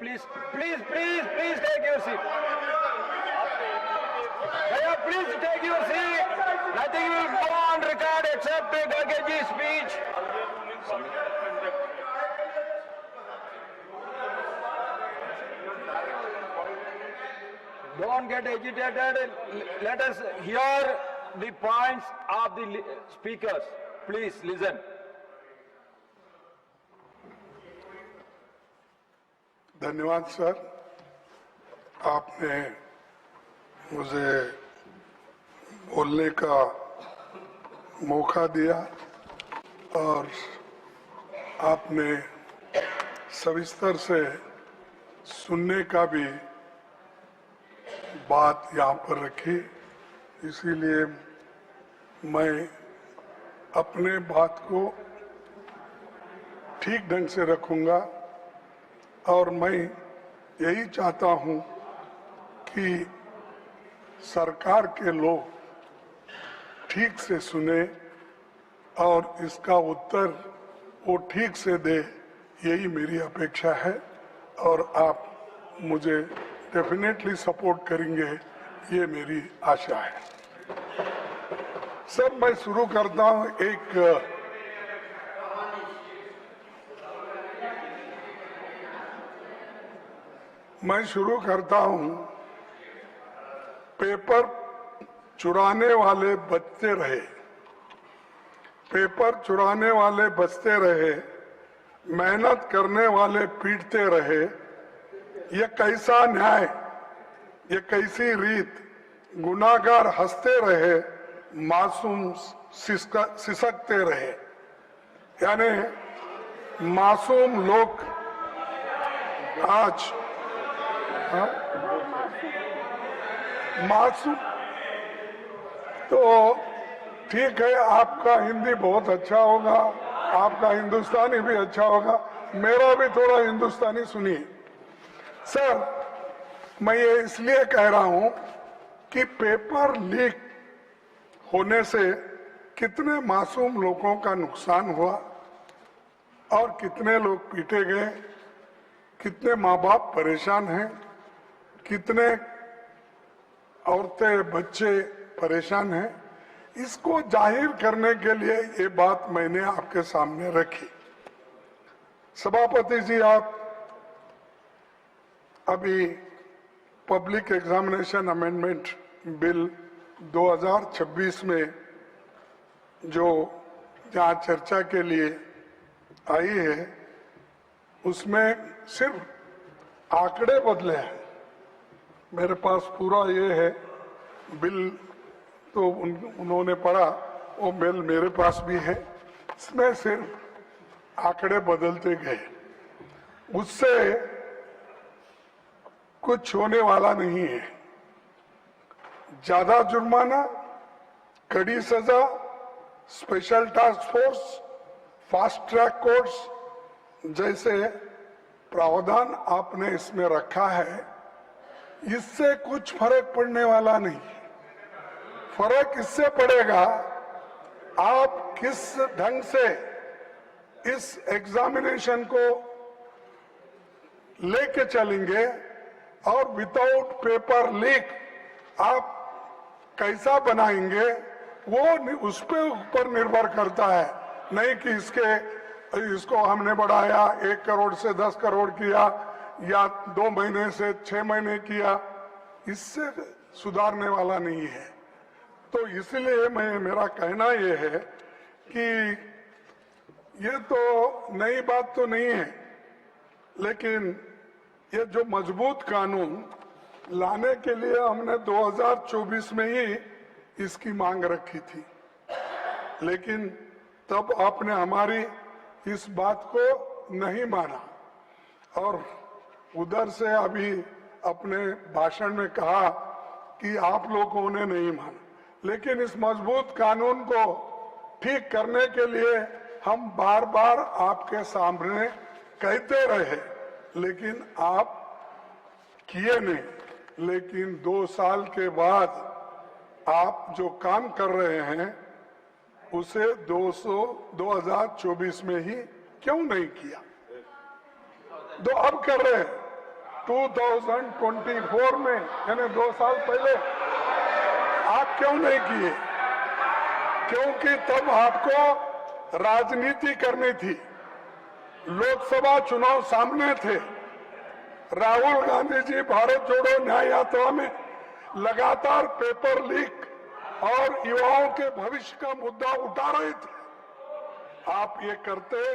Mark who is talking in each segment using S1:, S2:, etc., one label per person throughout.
S1: please take your seat. Bhaiya, please take your seat. Nothing will go on record except Gargeji's speech. Don't get agitated. Let us hear the points of the speakers. Please listen.
S2: धन्यवाद sir, आपने मुझे बोलने का मौका दिया और आपने सविस्तर से सुनने का भी बात यहाँ पर रखी, इसीलिए मैं अपने बात को ठीक ढंग से रखूंगा और मैं यही चाहता हूँ कि सरकार के लोग ठीक से सुने और इसका उत्तर वो ठीक से दे, यही मेरी अपेक्षा है और आप मुझे डेफिनेटली सपोर्ट करेंगे, ये मेरी आशा है। सर, मैं शुरू करता हूँ पेपर चुराने वाले बचते रहे, पेपर चुराने वाले बचते रहे, मेहनत करने वाले पीटते रहे, ये कैसा न्याय, ये कैसी रीत, गुनाहगार हंसते रहे, मासूम सिसकते रहे। यानी मासूम लोग आज मासूम, तो ठीक है, आपका हिंदी बहुत अच्छा होगा, आपका हिंदुस्तानी भी अच्छा होगा, मेरा भी थोड़ा हिंदुस्तानी सुनिए। सर, मैं ये इसलिए कह रहा हूं कि पेपर लीक होने से कितने मासूम लोगों का नुकसान हुआ और कितने लोग पीटे गए, कितने माँ बाप परेशान हैं, कितने औरतें बच्चे परेशान हैं, इसको जाहिर करने के लिए ये बात मैंने आपके सामने रखी। सभापति जी, आप अभी पब्लिक एग्जामिनेशन अमेंडमेंट बिल 2026 में जो यहाँ चर्चा के लिए आई है, उसमें सिर्फ आंकड़े बदले हैं। मेरे पास पूरा ये है बिल, तो उन्होंने पढ़ा, वो बिल मेरे पास भी है, इसमें सिर्फ आंकड़े बदलते गए, उससे कुछ होने वाला नहीं है। ज्यादा जुर्माना, कड़ी सजा, special task force, fast track courts जैसे प्रावधान आपने इसमें रखा है, इससे कुछ फर्क पड़ने वाला नहीं। फर्क इससे पड़ेगा आप किस ढंग से इस एग्जामिनेशन को लेके चलेंगे और विदाउट पेपर लीक आप कैसा बनाएंगे, वो उस पे ऊपर निर्भर करता है। नहीं कि इसको हमने बढ़ाया 1 करोड़ से 10 करोड़ किया या 2 महीने से 6 महीने किया, इससे सुधारने वाला नहीं है। तो इसलिए मेरा कहना ये है कि ये तो नई बात तो नहीं है, लेकिन ये जो मजबूत कानून लाने के लिए हमने 2024 में ही इसकी मांग रखी थी, लेकिन तब आपने हमारी इस बात को नहीं माना और उधर से अभी अपने भाषण में कहा कि आप लोगों ने नहीं माना। लेकिन इस मजबूत कानून को ठीक करने के लिए हम बार बार आपके सामने कहते रहे, लेकिन आप किए नहीं। लेकिन 2 साल के बाद आप जो काम कर रहे हैं उसे 2024 में ही क्यों नहीं किया? तो अब कर रहे हैं, 2024 में यानी 2 साल पहले आप क्यों नहीं किए? क्योंकि तब आपको राजनीति करनी थी, लोकसभा चुनाव सामने थे। राहुल गांधी जी भारत जोड़ो न्याय यात्रा में लगातार पेपर लीक और युवाओं के भविष्य का मुद्दा उठा रहे थे। आप ये करते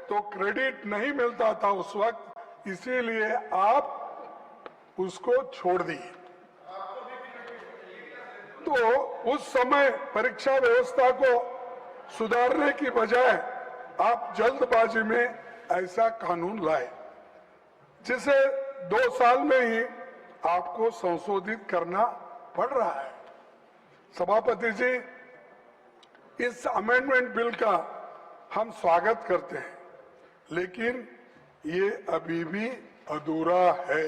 S2: तो क्रेडिट नहीं मिलता था उस वक्त, इसीलिए आप उसको छोड़ दिए। तो उस समय परीक्षा व्यवस्था को सुधारने की बजाय आप जल्दबाजी में ऐसा कानून लाए, जिसे 2 साल में ही आपको संशोधित करना पड़ रहा है। सभापति जी, इस अमेंडमेंट बिल का हम स्वागत करते हैं, लेकिन ये अभी भी अधूरा है।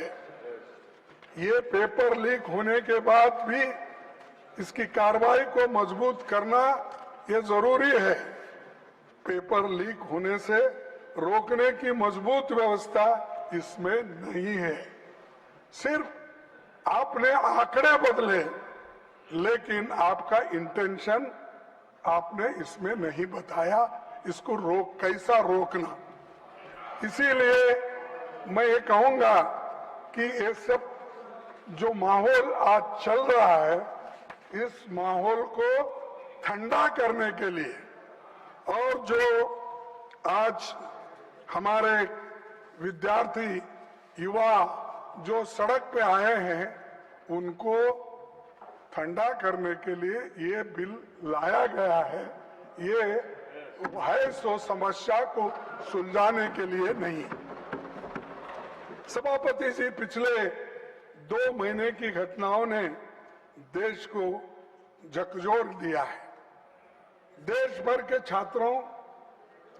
S2: ये पेपर लीक होने के बाद भी इसकी कार्रवाई को मजबूत करना ये जरूरी है। पेपर लीक होने से रोकने की मजबूत व्यवस्था इसमें नहीं है। सिर्फ आपने आंकड़े बदले, लेकिन आपका इंटेंशन आपने इसमें नहीं बताया, इसको कैसा रोकना। इसीलिए मैं ये कहूंगा कि ये सब जो माहौल आज चल रहा है, इस माहौल को ठंडा करने के लिए और जो आज हमारे विद्यार्थी युवा जो सड़क पे आए हैं, उनको ठंडा करने के लिए ये बिल लाया गया है। ये है सो समस्या को सुलझाने के लिए नहीं। सभापति जी, पिछले 2 महीने की घटनाओं ने देश को झकझोर दिया है। देश भर के छात्रों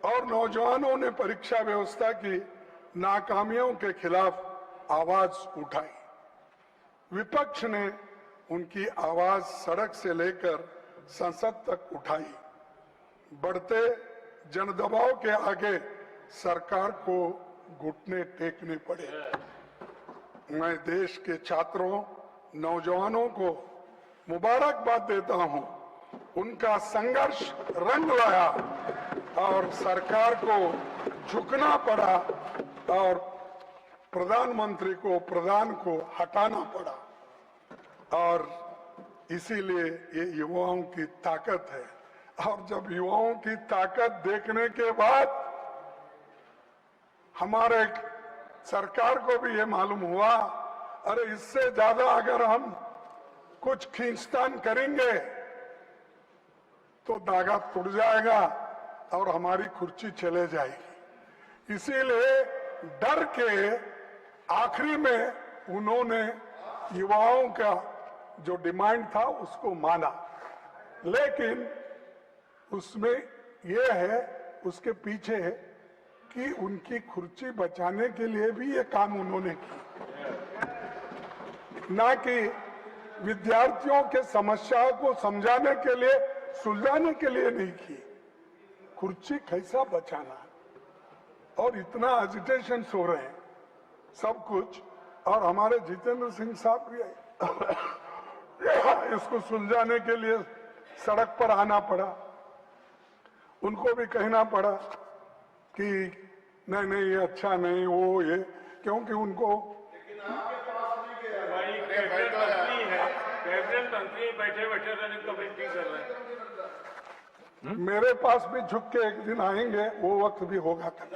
S2: और नौजवानों ने परीक्षा व्यवस्था की नाकामियों के खिलाफ आवाज उठाई। विपक्ष ने उनकी आवाज सड़क से लेकर संसद तक उठाई। बढ़ते जनदबाव के आगे सरकार को घुटने टेकने पड़े। मैं देश के छात्रों, नौजवानों को मुबारकबाद देता हूं। उनका संघर्ष रंग लाया और सरकार को झुकना पड़ा और प्रधानमंत्री को, प्रधान को हटाना पड़ा। और इसीलिए ये युवाओं की ताकत है। और जब युवाओं की ताकत देखने के बाद हमारे सरकार को भी ये मालूम हुआ, अरे इससे ज्यादा अगर हम कुछ खींचतान करेंगे तो धागा टूट जाएगा और हमारी कुर्सी चले जाएगी। इसीलिए डर के आखिरी में उन्होंने युवाओं का जो डिमांड था उसको माना, लेकिन उसमें यह है, उसके पीछे है कि उनकी कुर्सी बचाने के लिए भी ये काम उन्होंने किया, ना कि विद्यार्थियों के समस्याओं को समझाने के लिए, सुलझाने के लिए नहीं की। कुर्सी कैसा बचाना, और इतना एजिटेशन हो रहे हैं सब कुछ। और हमारे जितेंद्र सिंह साहब भी इसको सुलझाने के लिए सड़क पर आना पड़ा। उनको भी कहना पड़ा कि नहीं नहीं ये अच्छा नहीं, वो ये, क्योंकि उनको
S3: बैठे बैठे कमेंट्री कर रहे हैं।
S2: मेरे पास भी झुक के एक दिन आएंगे, वो वक्त भी होगा। तो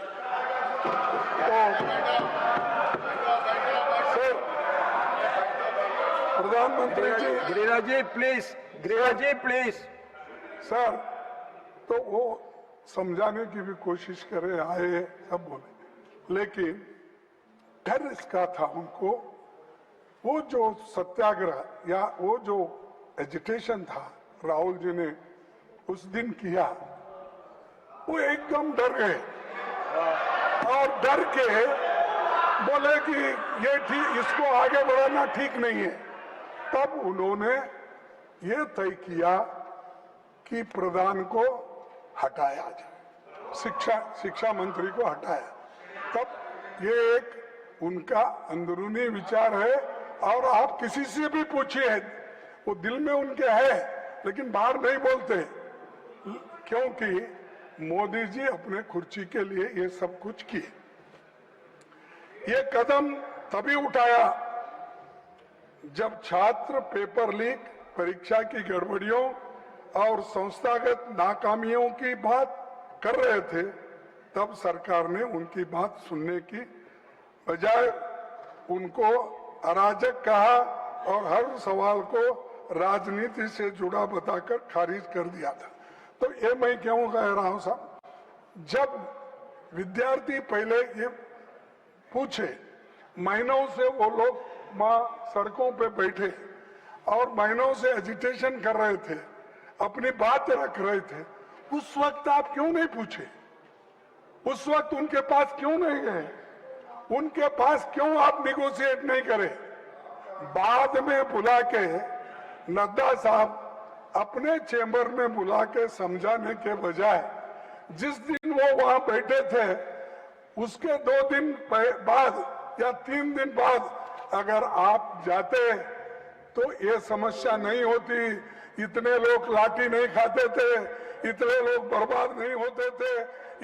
S2: प्रधानमंत्री ji,
S1: Giriraj ji please, Giriraj ji please.
S2: Sir, तो वो समझाने की भी कोशिश करे, आए सब बोले, लेकिन डर इसका था उनको। वो जो सत्याग्रह या वो जो एजिटेशन था राहुल जी ने उस दिन किया, वो एकदम डर गए और डर के बोले कि ये ठीक, इसको आगे बढ़ाना ठीक नहीं है। तब उन्होंने ये तय किया कि प्रधान को हटाया जाए, शिक्षा मंत्री को हटाया। तब ये एक उनका अंदरूनी विचार है। और आप किसी से भी पूछिए, वो दिल में उनके है लेकिन बाहर नहीं बोलते, क्योंकि मोदी जी अपने कुर्सी के लिए ये सब कुछ किए। ये कदम तभी उठाया जब छात्र पेपर लीक, परीक्षा की गड़बड़ियों और संस्थागत नाकामियों की बात कर रहे थे, तब सरकार ने उनकी बात सुनने की बजाय उनको अराजक कहा और हर सवाल को राजनीति से जुड़ा बताकर खारिज कर दिया था। तो ये मैं क्यों कह रहा हूं साहब, जब विद्यार्थी पहले ये पूछे, महीनों से वो लोग वहां सड़कों पे बैठे और महीनों से एजिटेशन कर रहे थे, अपनी बात रख रहे थे, उस वक्त आप क्यों नहीं पूछे? उस वक्त उनके पास क्यों नहीं गए? उनके पास क्यों आप निगोशिएट नहीं करे? बाद में बुला के नड्डा साहब अपने चेंबर में बुला के समझाने के बजाय जिस दिन वो वहां बैठे थे उसके 2 दिन बाद या 3 दिन बाद अगर आप जाते तो ये समस्या नहीं होती, इतने लोग लाठी नहीं खाते थे, इतने लोग बर्बाद नहीं होते थे,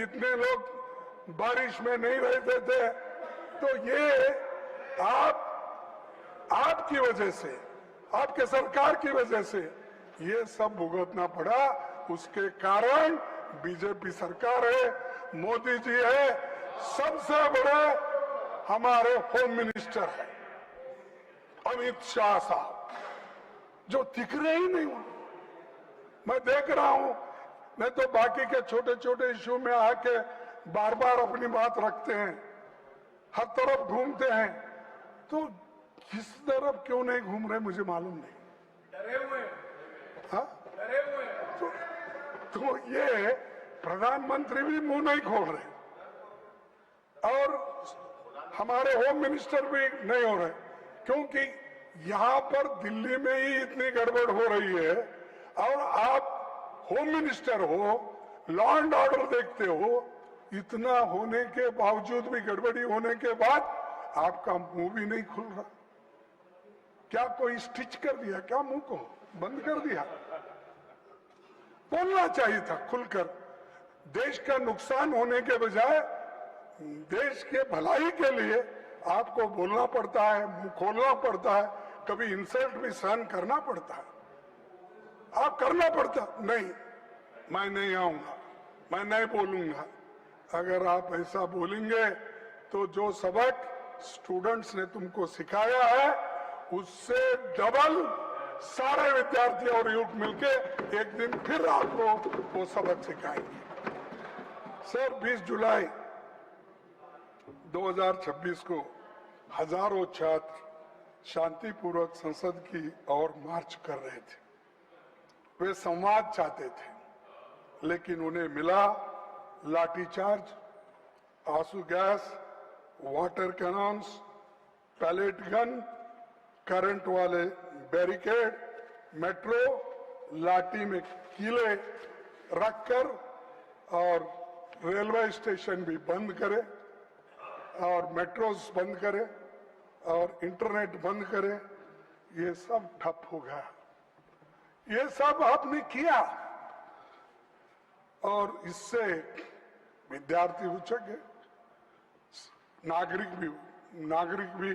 S2: इतने लोग बारिश में नहीं रहते थे। तो ये आपकी वजह से, आपके सरकार की वजह से ये सब भुगतना पड़ा। उसके कारण बीजेपी सरकार है, मोदी जी है, सबसे बड़े हमारे होम मिनिस्टर है अमित शाह साहब, जो दिख रहे ही नहीं। मैं देख रहा हूं, नहीं तो बाकी के छोटे छोटे इश्यू में आके बार बार अपनी बात रखते हैं, हर तरफ घूमते हैं। तो किस तरफ क्यों नहीं घूम रहे मुझे मालूम नहीं।
S3: डरे हुए
S2: हाँ?
S3: डरे हुए
S2: तो ये प्रधानमंत्री भी मुंह नहीं खोल रहे और हमारे होम मिनिस्टर भी नहीं हो रहे, क्योंकि यहां पर दिल्ली में ही इतनी गड़बड़ हो रही है और आप होम मिनिस्टर हो, लॉ एंड ऑर्डर देखते हो, इतना होने के बावजूद भी, गड़बड़ी होने के बाद आपका मुंह भी नहीं खुल रहा। क्या कोई स्टिच कर दिया क्या? मुंह को बंद कर दिया? बोलना चाहिए था खुलकर। देश का नुकसान होने के बजाय देश के भलाई के लिए आपको बोलना पड़ता है, मुंह खोलना पड़ता है, कभी इंसल्ट भी सहन करना पड़ता है। आप करना पड़ता नहीं, मैं नहीं आऊंगा, मैं नहीं बोलूंगा। अगर आप ऐसा बोलेंगे तो जो सबक स्टूडेंट्स ने तुमको सिखाया है उससे डबल सारे विद्यार्थी और युवक मिलके एक दिन फिर आपको वो सबक सिखाएंगे। सर, 20 जुलाई 2026 को हजारों छात्र शांतिपूर्वक संसद की ओर मार्च कर रहे थे। वे संवाद चाहते थे, लेकिन उन्हें मिला लाठीचार्ज, आंसू gas, water cannons, pellet gun, current वाले बैरिकेड, मेट्रो लाठी में कीले रखकर और रेलवे स्टेशन भी बंद करे और मेट्रोस बंद करे और इंटरनेट बंद करे। ये सब ठप हो गया। ये सब आपने किया और इससे विद्यार्थी उचक गए, नागरिक भी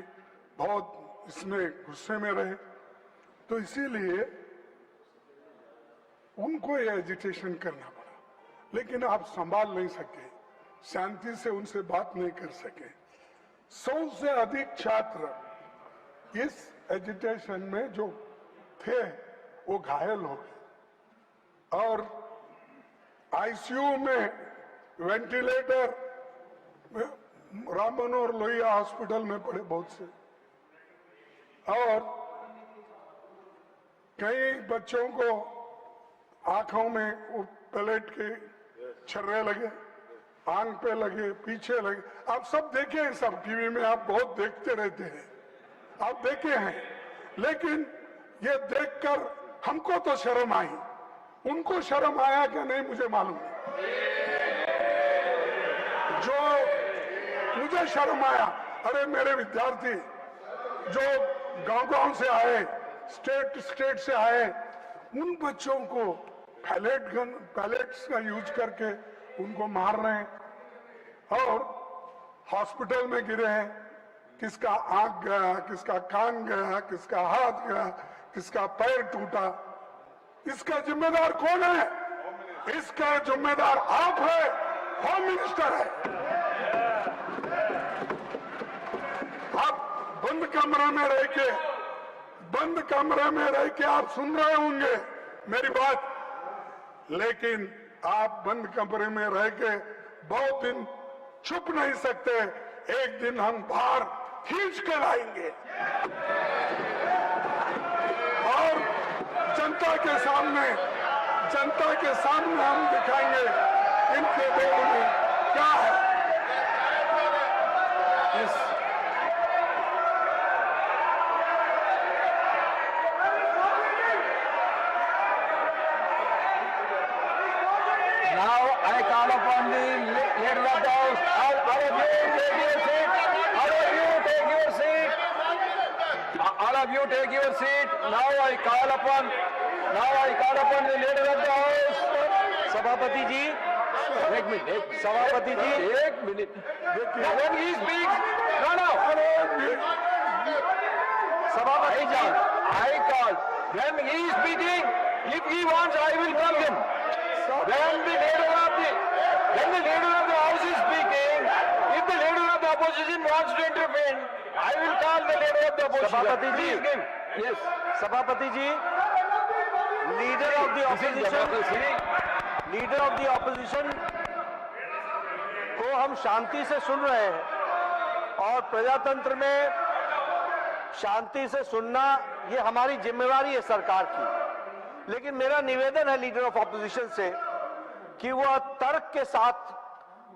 S2: बहुत इसमें गुस्से में रहे। तो इसीलिए उनको ये एजिटेशन करना पड़ा, लेकिन आप संभाल नहीं सके, शांति से उनसे बात नहीं कर सके। 100 से अधिक छात्र इस एजिटेशन में जो थे वो घायल हो गए और आईसीयू में वेंटिलेटर राम मनोहर लोहिया हॉस्पिटल में पड़े बहुत से, और कई बच्चों को आंखों में वो प्लेट के छर्रे लगे, आंख पे लगे, पीछे लगे। आप सब देखे हैं, सब टीवी में आप बहुत देखते रहते हैं, आप देखे हैं। लेकिन ये देखकर हमको तो शर्म आई, उनको शर्म आया क्या नहीं मुझे मालूम नहीं। जो मुझे शर्म आया, अरे मेरे विद्यार्थी जो गांव-गांव से आए, स्टेट से आए, उन बच्चों को पैलेट्स का यूज करके उनको मार रहे हैं और हॉस्पिटल में गिरे हैं। किसका आंख गया, किसका कान गया, किसका हाथ गया, किसका पैर टूटा। इसका जिम्मेदार कौन है? इसका जिम्मेदार आप है, होम मिनिस्टर है। आप बंद कमरे में रह के आप सुन रहे होंगे मेरी बात, लेकिन आप बंद कमरे में रह के बहुत दिन छुप नहीं सकते। एक दिन हम बाहर खींच के लाएंगे और जनता के सामने हम दिखाएंगे इनके देश में क्या है।
S1: Now I call upon the leader of the house. All of you take your seat. All of you take your seat. All of you take your seat. Now I call upon the leader of the house.
S4: सभापति जी,
S1: एक minute,
S4: सभापति जी,
S1: एक minute. When he speaks, no.
S4: सभापति जी,
S1: I call. When he is speaking, if he wants, I will call him. When the leader of the house is speaking, if the leader of the opposition wants to intervene, I will call the leader of the opposition.
S4: सभापति जी,
S1: Please give. Yes.
S4: सभापति जी, leader of the opposition को हम शांति से सुन रहे हैं और प्रजातंत्र में शांति से सुनना ये हमारी जिम्मेवारी है सरकार की। लेकिन मेरा निवेदन है लीडर ऑफ ऑपोजिशन से कि वह तर्क के साथ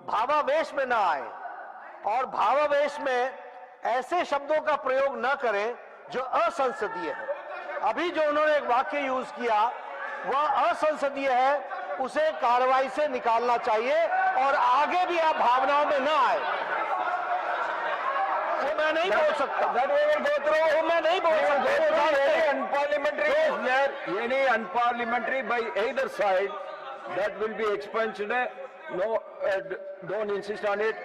S4: भावावेश में ना आए और भावावेश में ऐसे शब्दों का प्रयोग न करें जो असंसदीय है। अभी जो उन्होंने एक वाक्य यूज किया वह असंसदीय है, उसे कार्रवाई से निकालना चाहिए और आगे भी आप भावनाओं में ना आए। वो मैं नहीं बोल सकता, वो मैं नहीं बोल सकता।
S1: Any unparliamentary by either side that will be expunged. No, don't insist on it.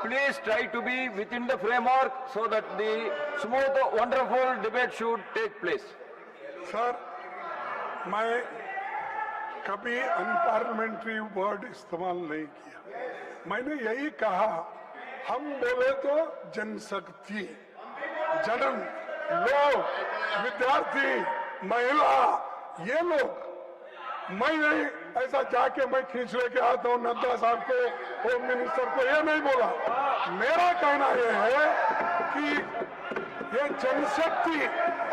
S1: Please try to be within the framework so that the smooth, wonderful debate should take place.
S2: Sir, मैं कभी unparliamentary word इस्तेमाल नहीं किया। मैंने यही कहा, हम बोले तो जनशक्ति, जनन, लोग, विद्यार्थी, महिला, ये लोग। मैं नहीं ऐसा जाके मैं खींच लेके आता हूँ नड्डा साहब को, होम मिनिस्टर को, ये नहीं बोला। मेरा कहना ये है कि ये जनशक्ति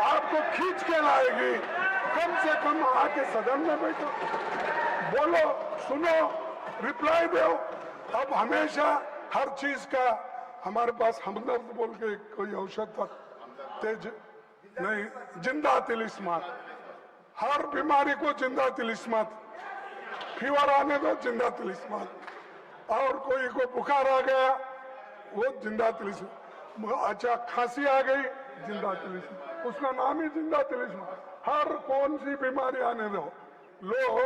S2: आपको खींच के लाएगी। कम से कम आके सदन में बैठो, बोलो, सुनो, रिप्लाई दो। अब हमेशा हर चीज का हमारे पास हमदर्द बोल के कोई औषध था, तेज नहीं, जिंदा तिलिस्मात। हर बीमारी को जिंदा तिलिस्मात, फीवर आने दो जिंदा तिलिस्मात, और कोई को बुखार आ गया वो जिंदा तिलिस्मात, अच्छा खांसी आ गई जिंदा तिलिस्मात, उसका नाम ही जिंदा तिलिस्मात। हर कौन सी बीमारी आने दो, लोग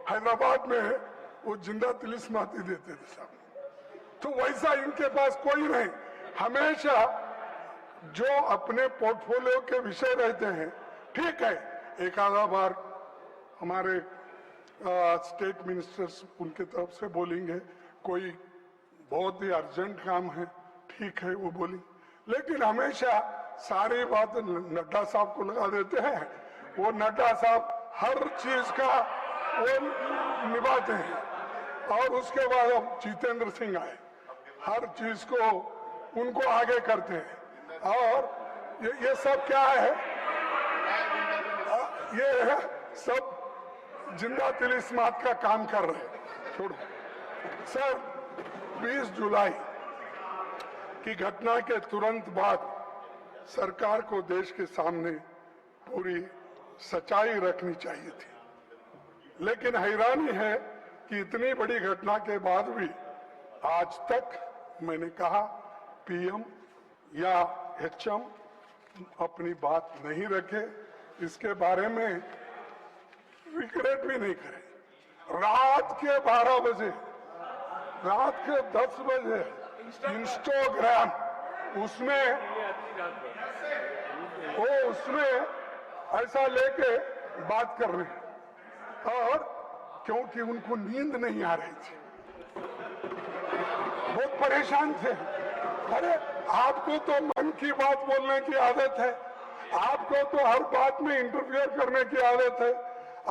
S2: हैदराबाद में वो जिंदा तिलिस्मात ही देते थे साहब। तो वैसा इनके पास कोई नहीं। हमेशा जो अपने पोर्टफोलियो के विषय रहते हैं, ठीक है, एक आधा बार हमारे स्टेट मिनिस्टर्स उनके तरफ से बोलेंगे, कोई बहुत ही अर्जेंट काम है, ठीक है वो बोलेंगे, लेकिन हमेशा सारी बात नड्डा साहब को लगा देते हैं। वो नड्डा साहब हर चीज का वो निभाते हैं। और उसके बाद अब जितेंद्र सिंह आए, हर चीज को उनको आगे करते हैं। और ये सब क्या है, ये सब जिंदा तिलिस्मात का काम कर रहे हैं। छोड़ो सर, 20 जुलाई की घटना के तुरंत बाद सरकार को देश के सामने पूरी सच्चाई रखनी चाहिए थी, लेकिन हैरानी है कि इतनी बड़ी घटना के बाद भी आज तक मैंने कहा पीएम या एचएम अपनी बात नहीं रखे, इसके बारे में रिग्रेट भी नहीं करें। रात के 12 बजे, रात के 10 बजे इंस्टाग्राम उसमें ऐसा लेके बात कर रहे हैं, और क्योंकि उनको नींद नहीं आ रही थी, बहुत परेशान थे। अरे आपको तो मन की बात बोलने की आदत है, आपको तो हर बात में इंटरफियर करने की आदत है,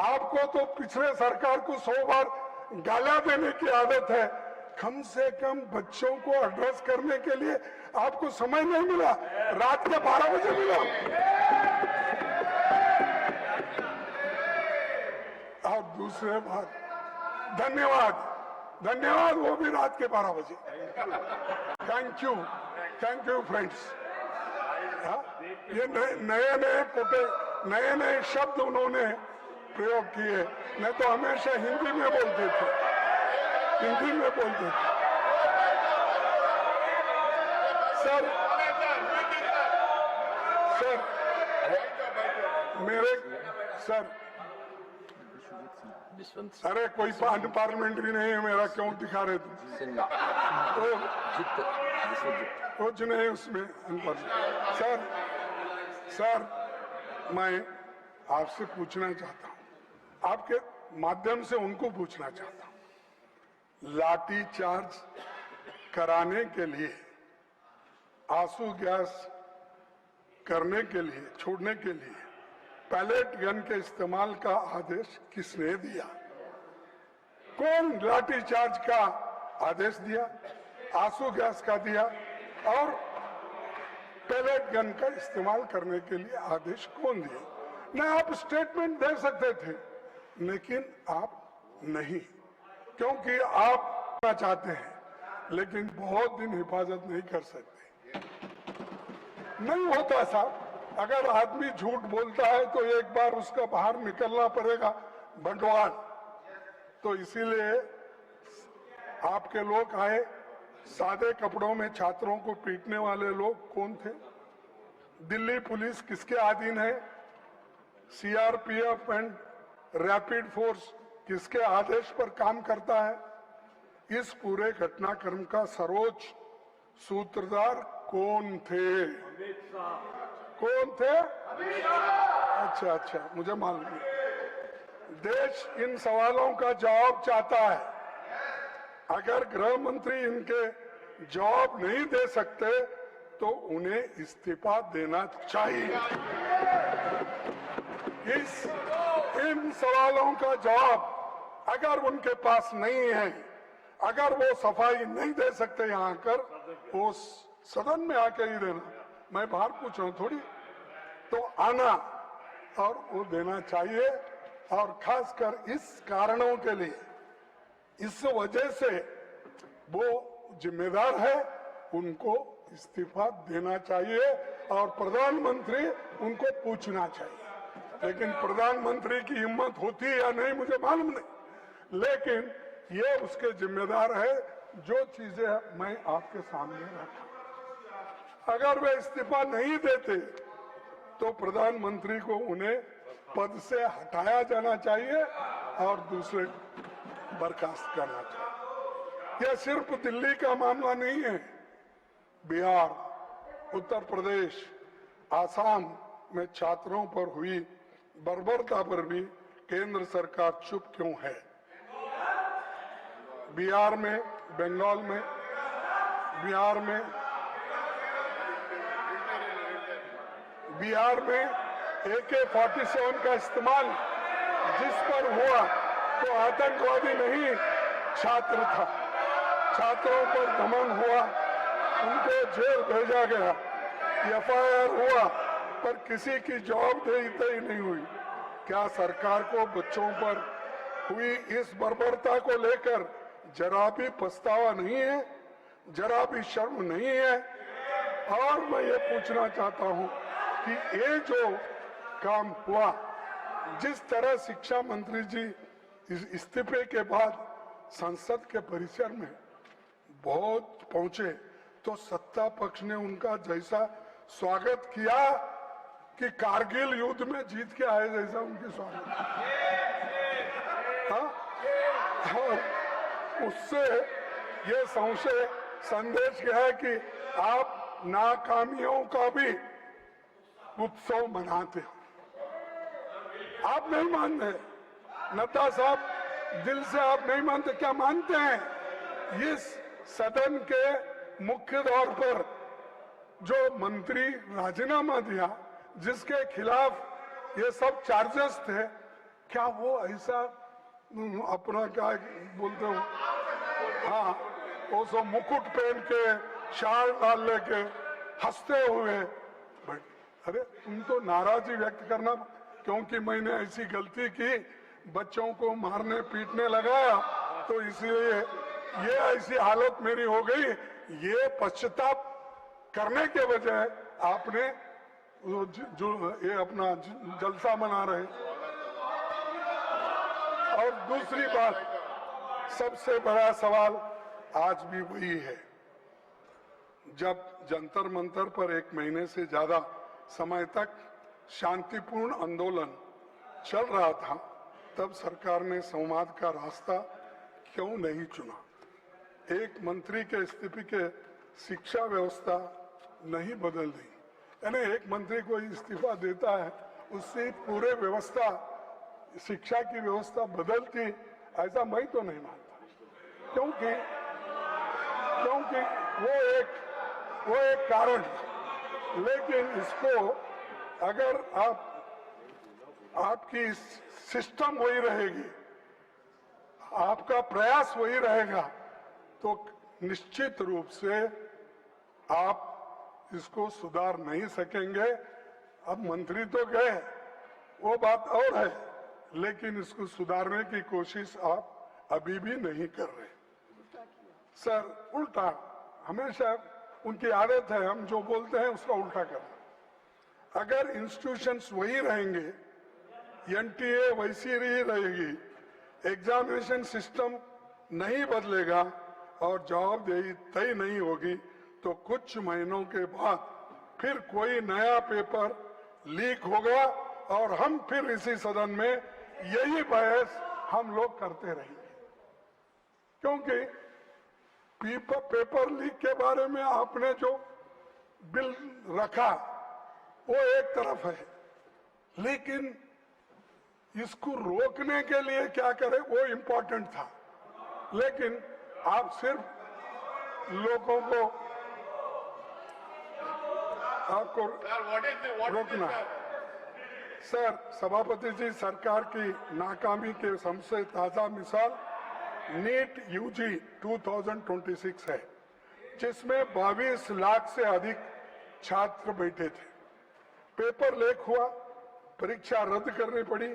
S2: आपको तो पिछले सरकार को 100 बार गालियां देने की आदत है। कम से कम बच्चों को एड्रेस करने के लिए आपको समय नहीं मिला, रात के 12 बजे मिला। और दूसरे बात, धन्यवाद, वो भी रात के 12 बजे। Thank you friends. ये नए शब्द उन्होंने प्रयोग किए, नहीं तो हमेशा हिंदी में बोलते थे। सर अरे कोई पार्लियामेंट्री नहीं है मेरा, क्यों दिखा रहे तुम? कुछ नहीं उसमें। सर मैं आपसे पूछना चाहता हूं, आपके माध्यम से उनको पूछना चाहता हूं, लाठी चार्ज कराने के लिए, आंसू गैस करने के लिए, छोड़ने के लिए पैलेट गन के इस्तेमाल का आदेश किसने दिया? कौन लाठी चार्ज का आदेश दिया, आंसू गैस का दिया, और पैलेट गन का इस्तेमाल करने के लिए आदेश कौन दिया? न आप स्टेटमेंट दे सकते थे, लेकिन आप नहीं, क्योंकि आप चाहते हैं, लेकिन बहुत दिन हिफाजत नहीं कर सकते। नहीं होता साहब, अगर आदमी झूठ बोलता है तो एक बार उसका बाहर निकलना पड़ेगा बंटवार। तो इसीलिए आपके लोग आए, सादे कपड़ों में छात्रों को पीटने वाले लोग कौन थे? दिल्ली पुलिस किसके अधीन है? सीआरपीएफ एंड रैपिड फोर्स किसके आदेश पर काम करता है? इस पूरे घटनाक्रम का सर्वोच्च सूत्रधार कौन थे? कौन थे? अच्छा, मुझे मालूम है। देश इन सवालों का जवाब चाहता है। अगर गृह मंत्री इनके जवाब नहीं दे सकते तो उन्हें इस्तीफा देना चाहिए। इन सवालों का जवाब अगर उनके पास नहीं है, अगर वो सफाई नहीं दे सकते यहाँ आकर, वो सदन में आकर ही देना, मैं बाहर पूछ रहा हूँ थोड़ी, तो आना और वो देना चाहिए। और खासकर इस कारणों के लिए, इस वजह से वो जिम्मेदार है, उनको इस्तीफा देना चाहिए और प्रधानमंत्री उनको पूछना चाहिए। लेकिन प्रधानमंत्री की हिम्मत होती है या नहीं मुझे मालूम नहीं, लेकिन ये उसके जिम्मेदार है। जो चीजें मैं आपके सामने रखा, अगर वे इस्तीफा नहीं देते तो प्रधानमंत्री को उन्हें पद से हटाया जाना चाहिए और दूसरे बर्खास्त करना चाहिए। यह सिर्फ दिल्ली का मामला नहीं है, बिहार, उत्तर प्रदेश, आसाम में छात्रों पर हुई बर्बरता पर भी केंद्र सरकार चुप क्यों है? बिहार में, बंगाल में, बिहार में AK-47 का इस्तेमाल जिस पर हुआ तो आतंकवादी नहीं, छात्र था। छात्रों पर दमन हुआ, उनको जेल भेजा गया, FIR हुआ, पर किसी की जवाबदेही नहीं हुई। क्या सरकार को बच्चों पर हुई इस बर्बरता को लेकर जरा भी पछतावा नहीं है, जरा भी शर्म नहीं है? और मैं ये पूछना चाहता हूं कि ये जो काम हुआ, जिस तरह शिक्षा मंत्री जी इस्तीफे के बाद संसद के परिसर में बहुत पहुंचे, तो सत्ता पक्ष ने उनका जैसा स्वागत किया कि कारगिल युद्ध में जीत के आए जैसा उनकी स्वागत। हाँ? और उससे ये संशय संदेश क्या है कि आप नाकामियों का भी उत्सव मनाते हो। आप नहीं मानते, नड्डा साहब दिल से आप नहीं मानते, क्या मानते हैं? इस सदन के मुख्य तौर पर जो मंत्री राजीनामा दिया, जिसके खिलाफ ये सब चार्जेस थे, क्या वो ऐसा अपना क्या बोलते हो, हाँ, वो सब मुकुट पहन के शाल डाल लेके हंसते हुए, अरे तुम तो नाराजगी व्यक्त करना क्योंकि मैंने ऐसी गलती की, बच्चों को मारने पीटने लगाया, तो इसलिए ये ऐसी हालत मेरी हो गई। ये पश्चाताप करने के बजाय आपने जो ये अपना जलसा मना रहे। और दूसरी बात, सबसे बड़ा सवाल आज भी वही है। जब जंतर मंतर पर 1 महीने से ज्यादा समय तक शांतिपूर्ण आंदोलन चल रहा था, तब सरकार ने संवाद का रास्ता क्यों नहीं चुना? एक मंत्री के इस्तीफे के शिक्षा व्यवस्था नहीं बदल दी, यानी एक मंत्री को इस्तीफा देता है उससे पूरे व्यवस्था, शिक्षा की व्यवस्था बदलती, ऐसा मैं तो नहीं मानता। क्योंकि वो एक कारण, लेकिन इसको अगर आपकी सिस्टम वही रहेगी, आपका प्रयास वही रहेगा, तो निश्चित रूप से आप इसको सुधार नहीं सकेंगे। अब मंत्री तो गए, वो बात और है, लेकिन इसको सुधारने की कोशिश आप अभी भी नहीं कर रहे। सर, उल्टा हमेशा उनकी आदत है, हम जो बोलते हैं उसका उल्टा करना। अगर इंस्टीट्यूशंस वही रहेंगे, एनटीए वैसी ही रहेगी, एग्जामिनेशन सिस्टम नहीं बदलेगा और जवाबदेही तय नहीं होगी, तो कुछ महीनों के बाद फिर कोई नया पेपर लीक होगा और हम फिर इसी सदन में यही बहस हम लोग करते रहेंगे। क्योंकि पेपर लीक के बारे में आपने जो बिल रखा वो एक तरफ है, लेकिन इसको रोकने के लिए क्या करें वो इम्पोर्टेंट था। लेकिन आप सिर्फ लोगों को आपको रोकना। सर, सभापति जी, सरकार की नाकामी के सबसे ताजा मिसाल नीट यूजी 2026 है, जिसमें 22 लाख से अधिक छात्र बैठे थे। पेपर लीक हुआ, परीक्षा रद्द करनी पड़ी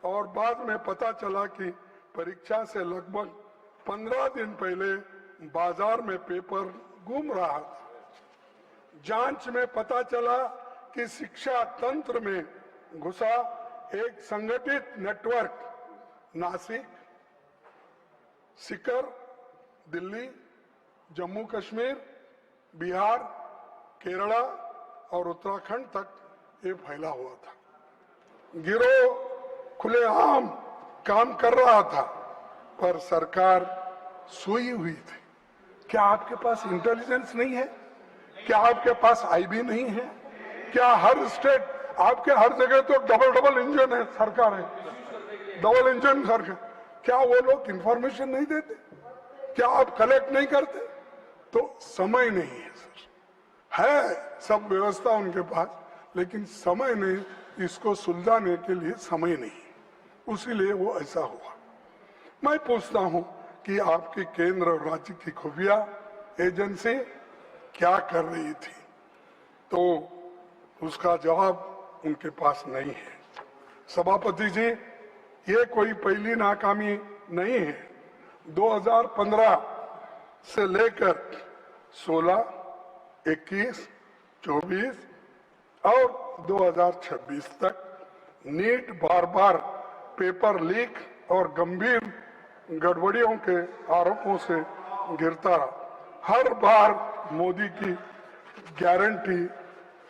S2: और बाद में पता चला कि परीक्षा से लगभग 15 दिन पहले बाजार में पेपर गुम रहा था। जांच में पता चला कि शिक्षा तंत्र में घुसा एक संगठित नेटवर्क नासिक, सीकर, दिल्ली, जम्मू कश्मीर, बिहार, केरला और उत्तराखंड तक ये फैला हुआ था। गिरोह खुलेआम काम कर रहा था, पर सरकार सोई हुई थी। क्या आपके पास इंटेलिजेंस नहीं है? क्या आपके पास आईबी नहीं है? क्या हर स्टेट, आपके हर जगह तो डबल इंजन है, सरकार है, डबल इंजन सरकार, क्या वो लोग इंफॉर्मेशन नहीं देते? क्या आप कलेक्ट नहीं करते? तो समय नहीं है सर, है सब व्यवस्था उनके पास, लेकिन समय नहीं, इसको सुलझाने के लिए समय नहीं, उसीलिए वो ऐसा हुआ। मैं पूछता हूं कि आपकी केंद्र और राज्य की खुफिया एजेंसी क्या कर रही थी, तो उसका जवाब उनके पास नहीं है। सभापति जी, ये कोई पहली नाकामी नहीं है। 2015 से लेकर 16, 21, 24 और 2026 तक नीट बार बार पेपर लीक और गंभीर गड़बड़ियों के आरोपों से गिरता रहा। हर बार मोदी की गारंटी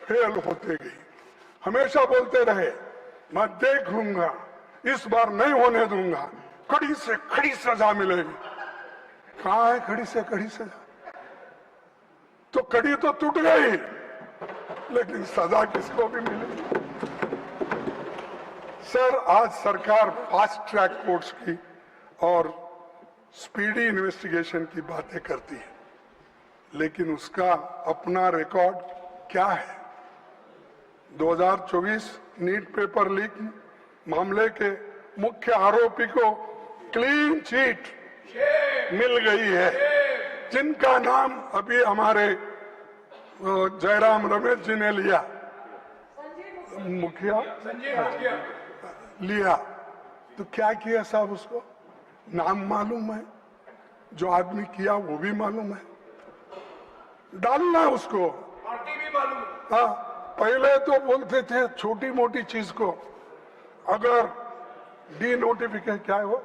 S2: फेल होते गई। हमेशा बोलते रहे मैं देख लूंगा, इस बार नहीं होने दूंगा, कड़ी से कड़ी सजा मिलेगी। कहां है कड़ी से कड़ी सजा? तो कड़ी तो टूट गई, लेकिन सजा किसको भी मिलेगी? सर, आज सरकार फास्ट ट्रैक कोर्ट्स की और स्पीडी इन्वेस्टिगेशन की बातें करती है, लेकिन उसका अपना रिकॉर्ड क्या है? 2024 नीट पेपर लीक मामले के मुख्य आरोपी को क्लीन चिट मिल गई है, जिनका नाम अभी हमारे जयराम रमेश जी ने लिया, मुखिया लिया। तो क्या किया साहब? उसको नाम मालूम है, जो आदमी किया वो भी मालूम है, डालना है उसको।
S3: पार्टी भी मालूम है।
S2: हाँ, पहले तो बोलते थे छोटी मोटी चीज को, अगर डी नोटिफिकेशन क्या है वो,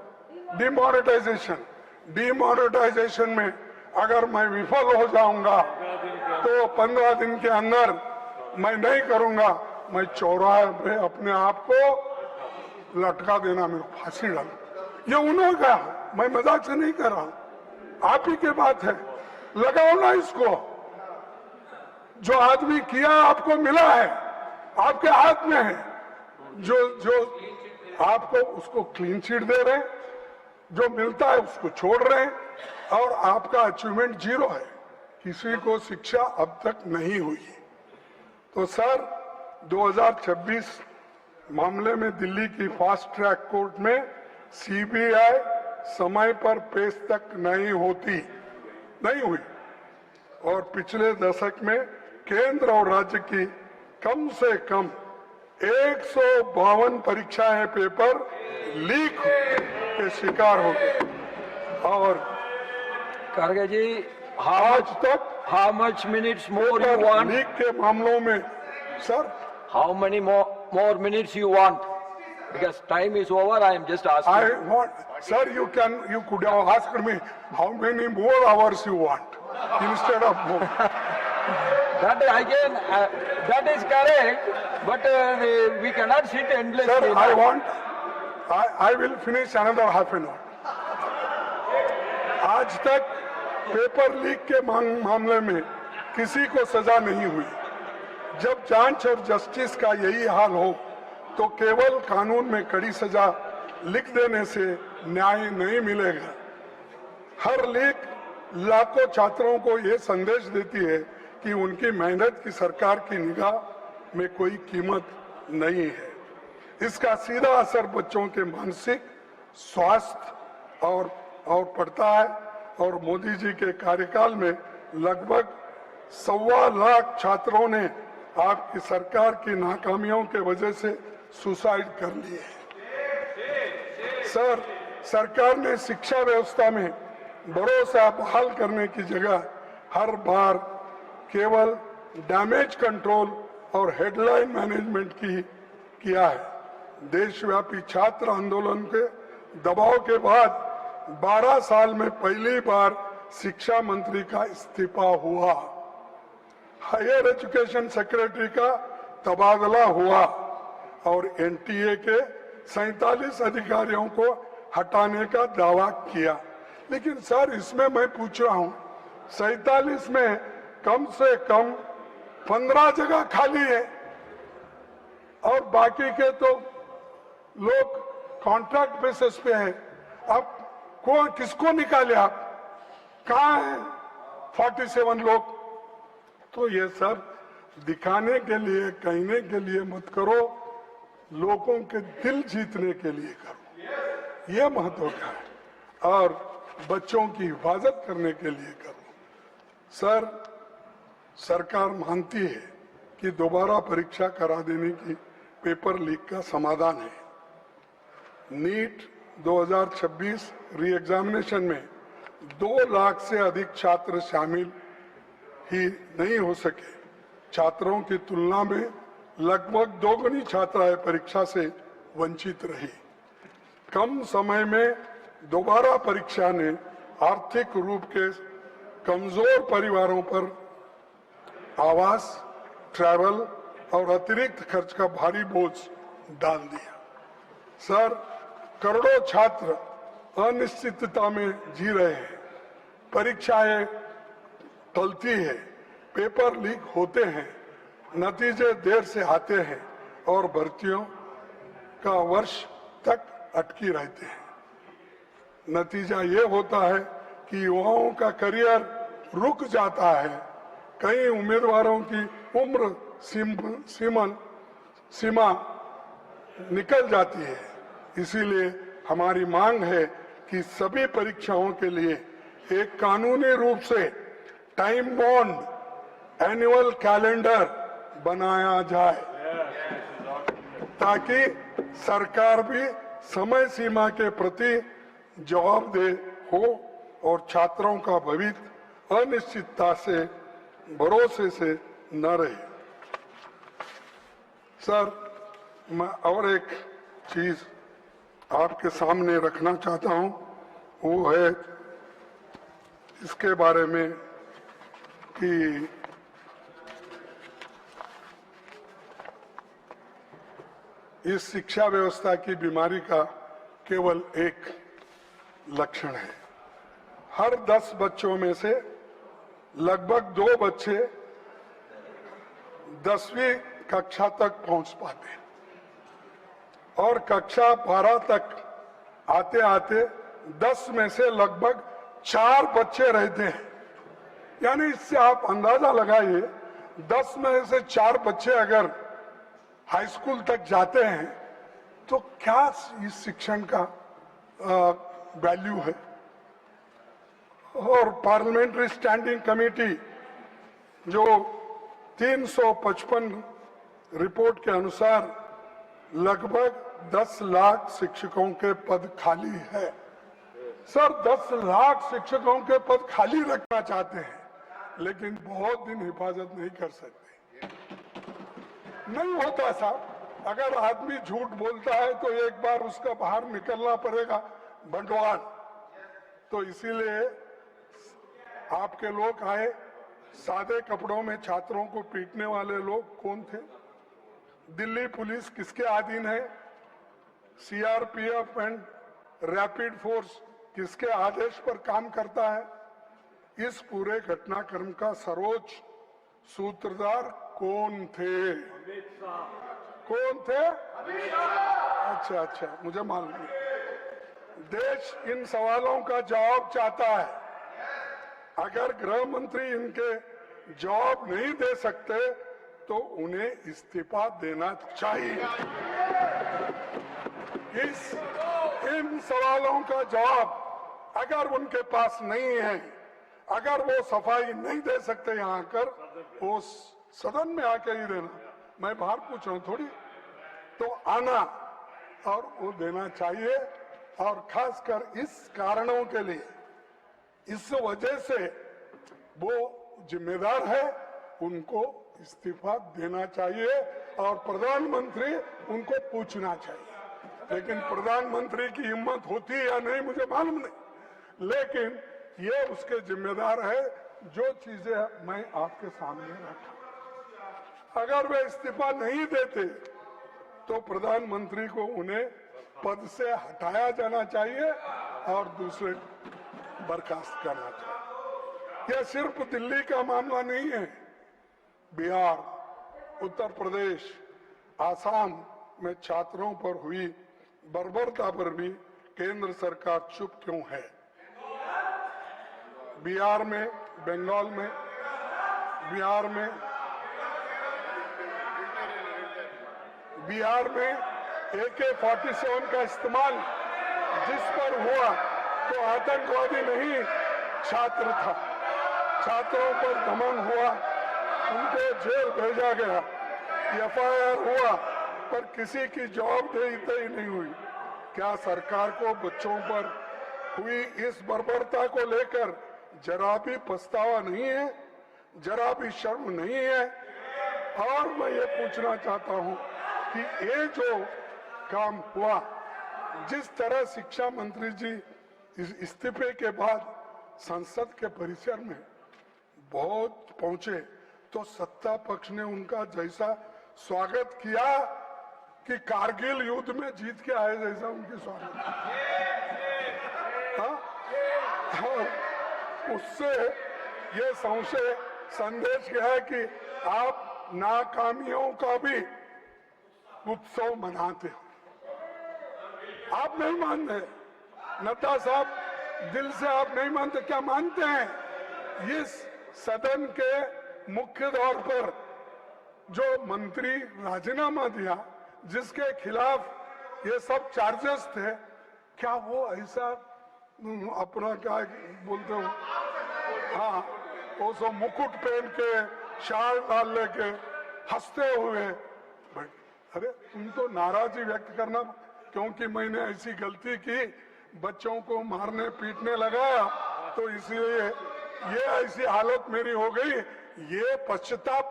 S2: डिमोनेटाइजेशन में अगर मैं विफल हो जाऊंगा तो 15 दिन के अंदर मैं नहीं करूंगा, मैं चौराहे पे अपने आप को लटका देना, मेरे फांसी डाल। ये उन्होंने कहा, मैं मजाक से नहीं कर रहा हूं, आप ही के बात है, लगाओ ना इसको। जो आदमी किया आपको मिला है, आपके हाथ में है, जो आपको उसको क्लीन चिट दे रहे हैं, जो मिलता है उसको छोड़ रहे हैं, और आपका अचीवमेंट 0 है, किसी को शिक्षा अब तक नहीं हुई। तो सर, 2026 मामले में दिल्ली की फास्ट ट्रैक कोर्ट में सीबीआई समय पर पेश तक नहीं हुई, और पिछले दशक में केंद्र और राज्य की कम से कम 152 परीक्षाएं पेपर लीक के शिकार हो गए। और
S1: खड़गे जी,
S2: आज तक
S1: how much minutes more you
S2: paper
S1: want?
S2: Leak के मामलों में sir,
S1: How many more minutes you want? Because time is over, I am just asking.
S2: I want, sir, you could have asked me how many more hours you want instead of more.
S1: That again, that is correct, but we cannot sit endlessly.
S2: Sir, I will finish another half an hour. आज तक paper leak के मामले में किसी को सजा नहीं हुई। जब जांच और जस्टिस का यही हाल हो, तो केवल कानून में कड़ी सजा लिख देने से न्याय नहीं मिलेगा। हर लीक लाखों छात्रों को ये संदेश देती है कि उनकी मेहनत की सरकार की निगाह में कोई कीमत नहीं है। इसका सीधा असर बच्चों के मानसिक स्वास्थ्य और पड़ता है, और मोदी जी के कार्यकाल में लगभग 1.25 लाख छात्रों ने आपकी सरकार की नाकामियों के वजह से सुसाइड कर लिए हैं। सर, सरकार ने शिक्षा व्यवस्था में भरोसा बहाल करने की जगह हर बार केवल डैमेज कंट्रोल और हेडलाइन मैनेजमेंट किया है। देशव्यापी छात्र आंदोलन के दबाव के बाद 12 साल में पहली बार शिक्षा मंत्री का इस्तीफा हुआ, हायर एजुकेशन सेक्रेटरी का तबादला हुआ, और एनटीए के 47 अधिकारियों को हटाने का दावा किया। लेकिन सर, इसमें मैं पूछ रहा हूं, 47 में कम से कम 15 जगह खाली है, और बाकी के तो लोग कॉन्ट्रैक्ट बेसिस पे हैं। अब किसको निकाले आप? कहाँ है 47 लोग? तो ये सर, दिखाने के लिए, कहने के लिए मत करो, लोगों के दिल जीतने के लिए करो, ये महत्व का है, और बच्चों की हिफाजत करने के लिए करो। सर, सरकार मानती है कि दोबारा परीक्षा करा देने की पेपर लीक का समाधान है। नीट 2026 री एग्जामिनेशन में 2 लाख से अधिक छात्र शामिल ही नहीं हो सके। छात्रों की तुलना में लगभग दोगुनी छात्राएं परीक्षा से वंचित रही। कम समय में दोबारा परीक्षा ने आर्थिक रूप के कमजोर परिवारों पर आवास, ट्रैवल और अतिरिक्त खर्च का भारी बोझ डाल दिया। सर, करोड़ों छात्र अनिश्चितता में जी रहे हैं, परीक्षाएं टलती है, पेपर लीक होते हैं, नतीजे देर से आते हैं और भर्तियों का वर्ष तक अटकी रहते हैं। नतीजा ये होता है कि युवाओं का करियर रुक जाता है। कई उम्मीदवारों की उम्र सीमा निकल जाती है। इसीलिए हमारी मांग है कि सभी परीक्षाओं के लिए एक कानूनी रूप से टाइम बॉन्ड एनुअल कैलेंडर बनाया जाए, ताकि सरकार भी समय सीमा के प्रति जवाबदेह हो और छात्रों का भविष्य अनिश्चितता से, भरोसे से न रहे। सर, मैं और एक चीज आपके सामने रखना चाहता हूं, वो है इसके बारे में कि इस शिक्षा व्यवस्था की बीमारी का केवल एक लक्षण है। हर 10 बच्चों में से लगभग 2 बच्चे 10वीं कक्षा तक पहुंच पाते हैं और कक्षा 12 तक आते आते 10 में से लगभग 4 बच्चे रहते हैं। यानी इससे आप अंदाजा लगाइए, 10 में से 4 बच्चे अगर हाई स्कूल तक जाते हैं तो क्या इस शिक्षण का वैल्यू है। और पार्लियामेंट्री स्टैंडिंग कमेटी जो 355 रिपोर्ट के अनुसार लगभग 10 लाख शिक्षकों के पद खाली है। सर, 10 लाख शिक्षकों के पद खाली रखना चाहते हैं, लेकिन बहुत दिन हिफाजत नहीं कर सकते। नहीं होता साहब, अगर आदमी झूठ बोलता है तो एक बार उसका बाहर निकलना पड़ेगा बंटवार। तो इसीलिए आपके लोग आए, सादे कपड़ों में छात्रों को पीटने वाले लोग कौन थे? दिल्ली पुलिस किसके अधीन है? सीआरपीएफ एंड रैपिड फोर्स किसके आदेश पर काम करता है? इस पूरे घटनाक्रम का सर्वोच्च सूत्रधार कौन थे? कौन थे? अच्छा, मुझे मालूम नहीं। देश इन सवालों का जवाब चाहता है। अगर गृह मंत्री इनके जवाब नहीं दे सकते तो उन्हें इस्तीफा देना चाहिए। इन सवालों का जवाब अगर उनके पास नहीं है, अगर वो सफाई नहीं दे सकते यहाँ आकर, वो सदन में आकर ही देना। मैं बाहर पूछ रहा हूँ थोड़ी, तो आना और वो देना चाहिए। और खासकर इस कारणों के लिए, इस वजह से वो जिम्मेदार है, उनको इस्तीफा देना चाहिए और प्रधानमंत्री उनको पूछना चाहिए। लेकिन प्रधानमंत्री की हिम्मत होती है या नहीं मुझे मालूम नहीं, लेकिन ये उसके जिम्मेदार है जो चीजें मैं आपके सामने रखा। अगर वे इस्तीफा नहीं देते तो प्रधानमंत्री को उन्हें पद से हटाया जाना चाहिए और दूसरे बर्खास्त करना चाहिए। यह सिर्फ दिल्ली का मामला नहीं है। बिहार, उत्तर प्रदेश, आसाम में छात्रों पर हुई बर्बरता पर भी केंद्र सरकार चुप क्यों है? बिहार में, बंगाल में, बिहार में AK-47 का इस्तेमाल जिस पर हुआ तो आतंकवादी नहीं, छात्र था। छात्रों पर दमन हुआ, उनको जेल भेजा गया, FIR हुआ, पर किसी की जवाबदेही तय नहीं हुई। क्या सरकार को बच्चों पर हुई इस बर्बरता को लेकर जरा भी पछतावा नहीं है, जरा भी शर्म नहीं है? और मैं ये पूछना चाहता हूं कि ये जो काम हुआ, जिस तरह शिक्षा मंत्री जी इस्तीफे के बाद संसद के परिसर में बहुत पहुंचे, तो सत्ता पक्ष ने उनका जैसा स्वागत किया कि कारगिल युद्ध में जीत के आए जैसा उनकी स्वागत हाँ? और उससे ये संशय संदेश क्या है कि आप नाकामियों का भी उत्सव मनाते हो। आप नहीं मानते, नड्डा साहब दिल से आप नहीं मानते, क्या मानते हैं? इस सदन के मुख्य तौर पर जो मंत्री राजीनामा दिया, जिसके खिलाफ ये सब चार्जेस थे, क्या वो ऐसा अपना क्या बोलते हो, हाँ, वो सब मुकुट पहन के शाल डाल लेके हंसते हुए, अरे तुम तो नाराजगी व्यक्त करना क्योंकि मैंने ऐसी गलती की, बच्चों को मारने पीटने लगा, तो इसलिए ये ऐसी हालत मेरी हो गई। ये पश्चाताप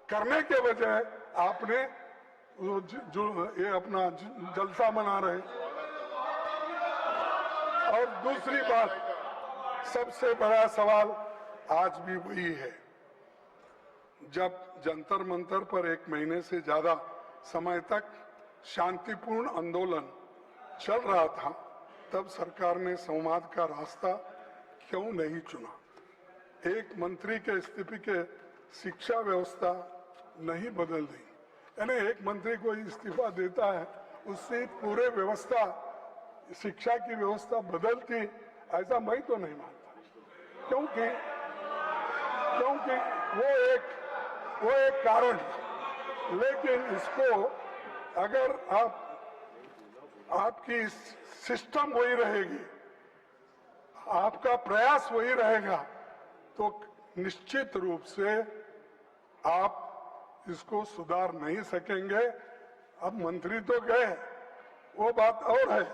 S2: करने के बजाय आपने जो ये अपना जलसा मना रहे। और दूसरी बात, सबसे बड़ा सवाल आज भी वही है, जब जंतर मंतर पर 1 महीने से ज्यादा समय तक शांतिपूर्ण आंदोलन चल रहा था, तब सरकार ने संवाद का रास्ता क्यों नहीं चुना? एक मंत्री के इस्तीफे के शिक्षा व्यवस्था नहीं बदल दी, यानी एक मंत्री को इस्तीफा देता है उससे पूरे व्यवस्था, शिक्षा की व्यवस्था बदलती, ऐसा मैं तो नहीं मानता, क्योंकि वो एक कारण। लेकिन इसको अगर आपकी सिस्टम वही रहेगी, आपका प्रयास वही रहेगा, तो निश्चित रूप से आप इसको सुधार नहीं सकेंगे। अब मंत्री तो गए, वो बात और है,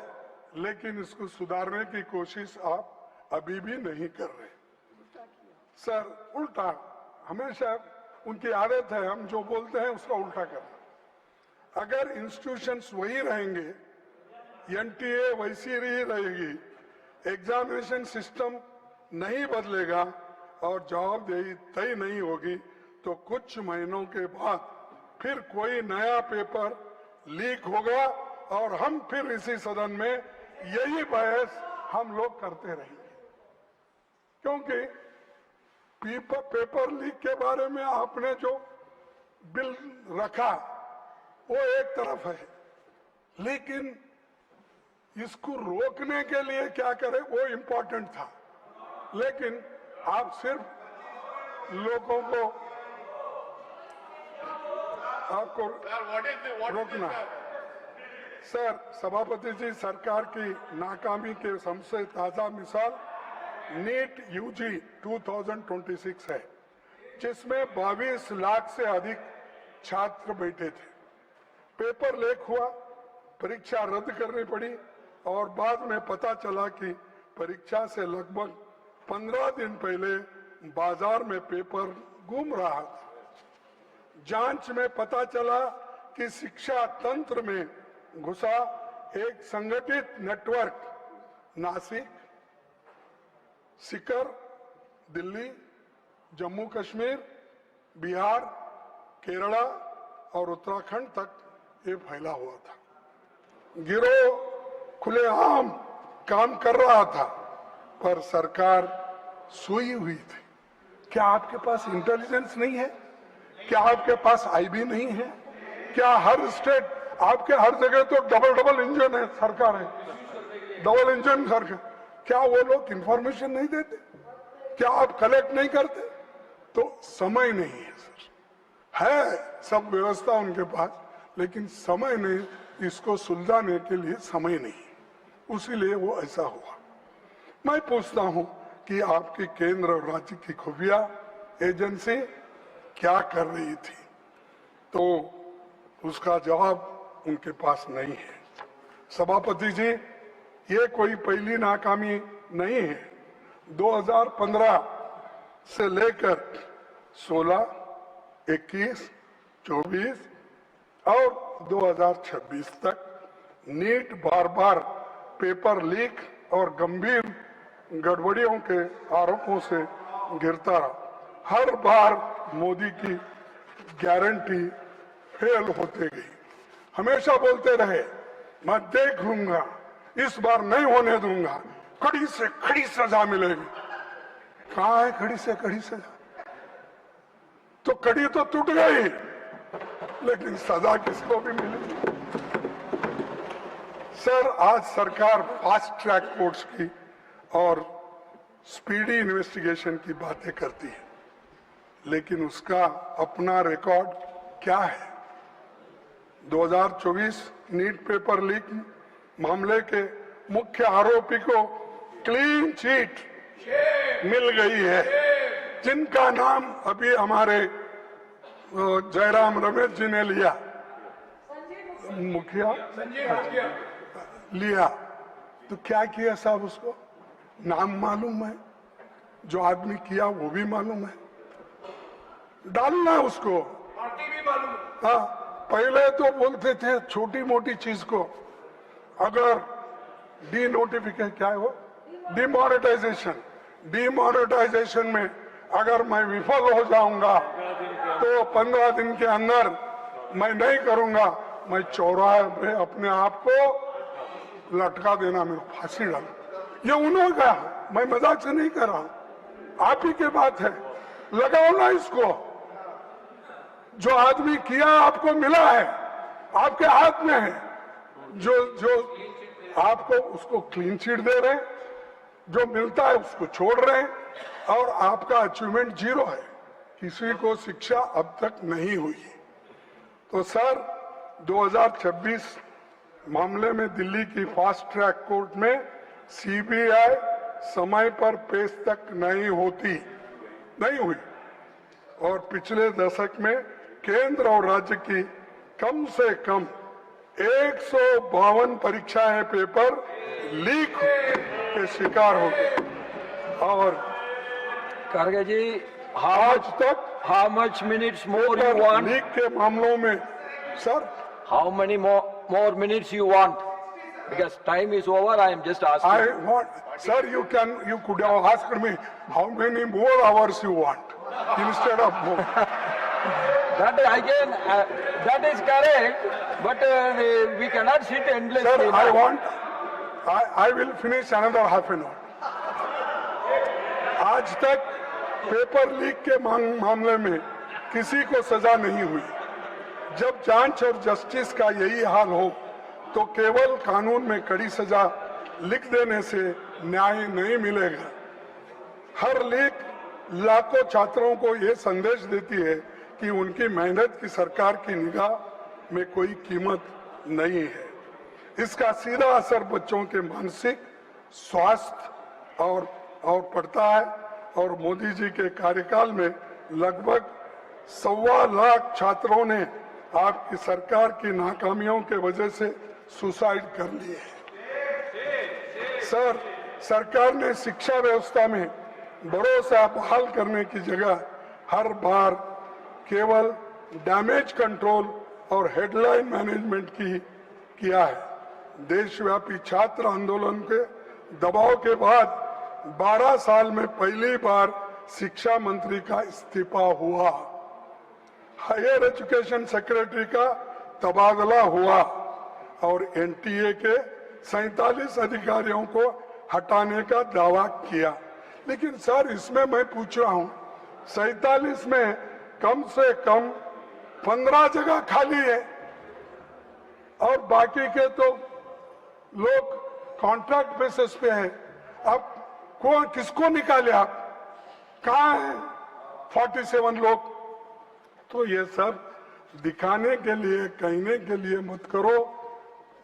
S2: लेकिन इसको सुधारने की कोशिश आप अभी भी नहीं कर रहे। सर, उल्टा हमेशा उनकी आदत है, हम जो बोलते हैं उसका उल्टा करना। अगर इंस्टीट्यूशंस वही रहेंगे, एनटीए वैसी ही रहेगी, एग्जामिनेशन सिस्टम नहीं बदलेगा और जवाबदेही तय नहीं होगी, तो कुछ महीनों के बाद फिर कोई नया पेपर लीक होगा और हम फिर इसी सदन में यही बहस हम लोग करते रहेंगे। क्योंकि पेपर लीक के बारे में आपने जो बिल रखा वो एक तरफ है, लेकिन इसको रोकने के लिए क्या करें वो इम्पोर्टेंट था। लेकिन आप सिर्फ लोगों को आपको रोकना। सर, सभापति जी, सरकार की नाकामी के सबसे ताजा मिसाल नीट यूजी 2026 है, जिसमें 22 लाख से अधिक छात्र बैठे थे। पेपर लीक हुआ, परीक्षा रद्द करनी पड़ी और बाद में पता चला कि परीक्षा से लगभग 15 दिन पहले बाजार में पेपर गुम रहा था। जांच में पता चला कि शिक्षा तंत्र में घुसा एक संगठित नेटवर्क नासिक, सीकर, दिल्ली, जम्मू कश्मीर, बिहार, केरला और उत्तराखंड तक ये फैला हुआ था। गिरोह खुलेआम काम कर रहा था, पर सरकार सोई हुई थी। क्या आपके पास इंटेलिजेंस नहीं है? क्या आपके पास आईबी नहीं है? क्या हर स्टेट, आपके हर जगह तो डबल इंजन है, सरकार है, डबल इंजन सरकार, क्या वो लोग इंफॉर्मेशन नहीं देते? क्या आप कलेक्ट नहीं करते? तो समय नहीं है सर, है सब व्यवस्था उनके पास, लेकिन समय नहीं, इसको सुलझाने के लिए समय नहीं, उसीलिए वो ऐसा हुआ। मैं पूछता हूं कि आपकी केंद्र और राज्य की खुफिया एजेंसी क्या कर रही थी, तो उसका जवाब उनके पास नहीं है। सभापति जी, ये कोई पहली नाकामी नहीं है। 2015 से लेकर 16, 21, 24 और 2026 तक नीट बार बार पेपर लीक और गंभीर गड़बड़ियों के आरोपों से घिरता रहा। हर बार मोदी की गारंटी फेल होते गई। हमेशा बोलते रहे मैं देख लूंगा, इस बार नहीं होने दूंगा, कड़ी से कड़ी सजा मिलेगी। कहां है कड़ी से कड़ी सजा? तो कड़ी तो टूट गई, लेकिन सजा किसको भी मिलेगी? सर, आज सरकार फास्ट ट्रैक कोर्ट्स की और स्पीडी इन्वेस्टिगेशन की बातें करती है, लेकिन उसका अपना रिकॉर्ड क्या है? 2024 नीट पेपर लीक मामले के मुख्य आरोपी को क्लीन चिट मिल गई है, जिनका नाम अभी हमारे जयराम रमेश जी ने लिया, मुखिया लिया। तो क्या किया साहब? उसको नाम मालूम है, जो आदमी किया वो भी मालूम है, डालना उसको।
S3: पार्टी भी मालूम है।
S2: हाँ, पहले तो बोलते थे छोटी मोटी चीज को अगर डी नोटिफिकेशन, क्या है वो, डिमोनेटाइजेशन में अगर मैं विफल हो जाऊंगा तो 15 दिन के अंदर मैं नहीं करूंगा, मैं चौराहे पे अपने आप को लटका देना, मेरे फांसी डाल। ये उन्होंने कहा, मैं मजाक से नहीं कर रहा हूं, आप ही की बात है। लगाओ ना इसको, जो आदमी किया आपको मिला है, आपके हाथ में है, जो आपको उसको क्लीन चिट दे रहे हैं, जो मिलता है उसको छोड़ रहे हैं, और आपका अचीवमेंट 0 है, किसी को शिक्षा अब तक नहीं हुई। तो सर, 2026 मामले में दिल्ली की फास्ट ट्रैक कोर्ट में सीबीआई समय पर पेश तक नहीं हुई, और पिछले दशक में केंद्र और राज्य की कम से कम 152 परीक्षाएं पेपर लीक के शिकार हो गए। और
S1: खड़गे जी,
S2: आज तक
S1: how much minutes more you want?
S2: Leak के मामलों में sir,
S1: How many more minutes you want? Because time is over, I am just asking.
S2: I want, sir, you could have asked me how many more hours you want instead of more.
S1: That again, that is correct, but we cannot sit endlessly.
S2: Sir, I will finish another half an hour. आज तक paper leak के मामले में किसी को सजा नहीं हुई। जब जांच और जस्टिस का यही हाल हो, तो केवल कानून में कड़ी सजा लिख देने से न्याय नहीं मिलेगा। हर लीक लाखों छात्रों को यह संदेश देती है कि उनकी मेहनत की सरकार की निगाह में कोई कीमत नहीं है। इसका सीधा असर बच्चों के मानसिक स्वास्थ्य और पड़ता है, और मोदी जी के कार्यकाल में लगभग 1.25 लाख छात्रों ने आपकी सरकार की नाकामियों के वजह से सुसाइड कर लिए है। सर, सरकार ने शिक्षा व्यवस्था में भरोसा बहाल करने की जगह हर बार केवल डैमेज कंट्रोल और हेडलाइन मैनेजमेंट किया है। देशव्यापी छात्र आंदोलन के दबाव के बाद 12 साल में पहली बार शिक्षा मंत्री का इस्तीफा हुआ, हायर एजुकेशन सेक्रेटरी का तबादला हुआ, और एनटीए के 47 अधिकारियों को हटाने का दावा किया। लेकिन सर, इसमें मैं पूछ रहा हूं, 47 में कम से कम 15 जगह खाली है, और बाकी के तो लोग कॉन्ट्रैक्ट बेसिस पे हैं। अब कौन किसको निकाले? आप कहाँ हैं 47 लोग? तो ये सब दिखाने के लिए, कहने के लिए मत करो,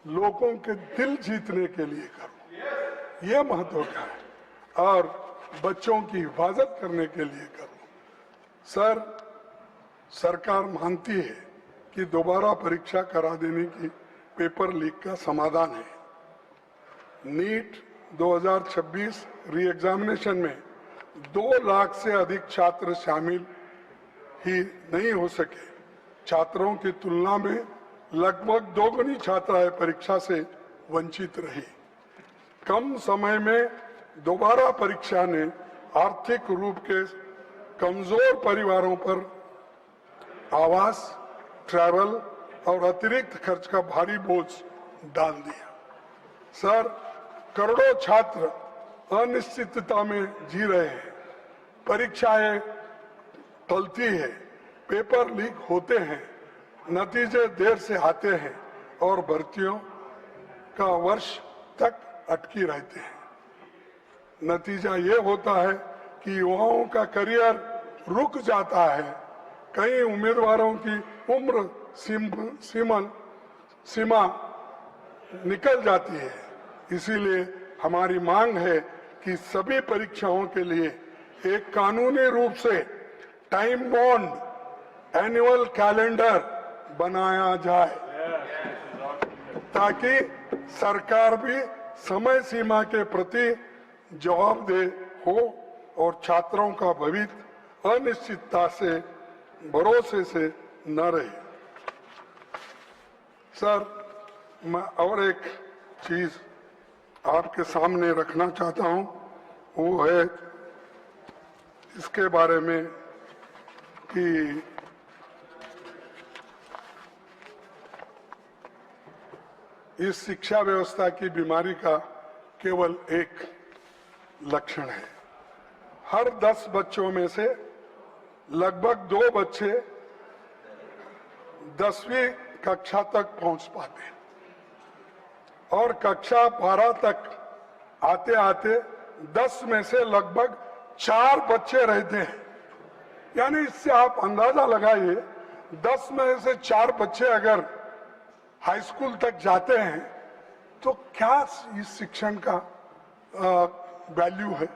S2: लोगों के दिल जीतने के लिए करो, ये महत्व का है, और बच्चों की हिफाजत करने के लिए करो। सर, सरकार मानती है कि दोबारा परीक्षा करा देने की पेपर लीक का समाधान है। नीट 2026 री एग्जामिनेशन में 2 लाख से अधिक छात्र शामिल ही नहीं हो सके। छात्रों की तुलना में लगभग दोगुनी छात्राएं परीक्षा से वंचित रही। कम समय में दोबारा परीक्षा ने आर्थिक रूप के कमजोर परिवारों पर आवास, ट्रैवल और अतिरिक्त खर्च का भारी बोझ डाल दिया। सर, करोड़ों छात्र अनिश्चितता में जी रहे हैं, परीक्षाएं टलती है, पेपर लीक होते हैं, नतीजे देर से आते हैं और भर्तियों का वर्ष तक अटकी रहते हैं। नतीजा ये होता है कि युवाओं का करियर रुक जाता है, कई उम्मीदवारों की उम्र सीमा निकल जाती है। इसीलिए हमारी मांग है कि सभी परीक्षाओं के लिए एक कानूनी रूप से टाइम बॉन्ड एनुअल कैलेंडर बनाया जाए, ताकि सरकार भी समय सीमा के प्रति जवाबदेह हो और छात्रों का भविष्य अनिश्चितता से, भरोसे से न रहे। सर, मैं और एक चीज आपके सामने रखना चाहता हूं, वो है इसके बारे में कि इस शिक्षा व्यवस्था की बीमारी का केवल एक लक्षण है। हर 10 बच्चों में से लगभग 2 बच्चे 10वीं कक्षा तक पहुंच पाते हैं और कक्षा 12 तक आते आते 10 में से लगभग 4 बच्चे रहते हैं। यानी इससे आप अंदाजा लगाइए, 10 में से 4 बच्चे अगर हाई स्कूल तक जाते हैं तो क्या इस शिक्षण का वैल्यू है।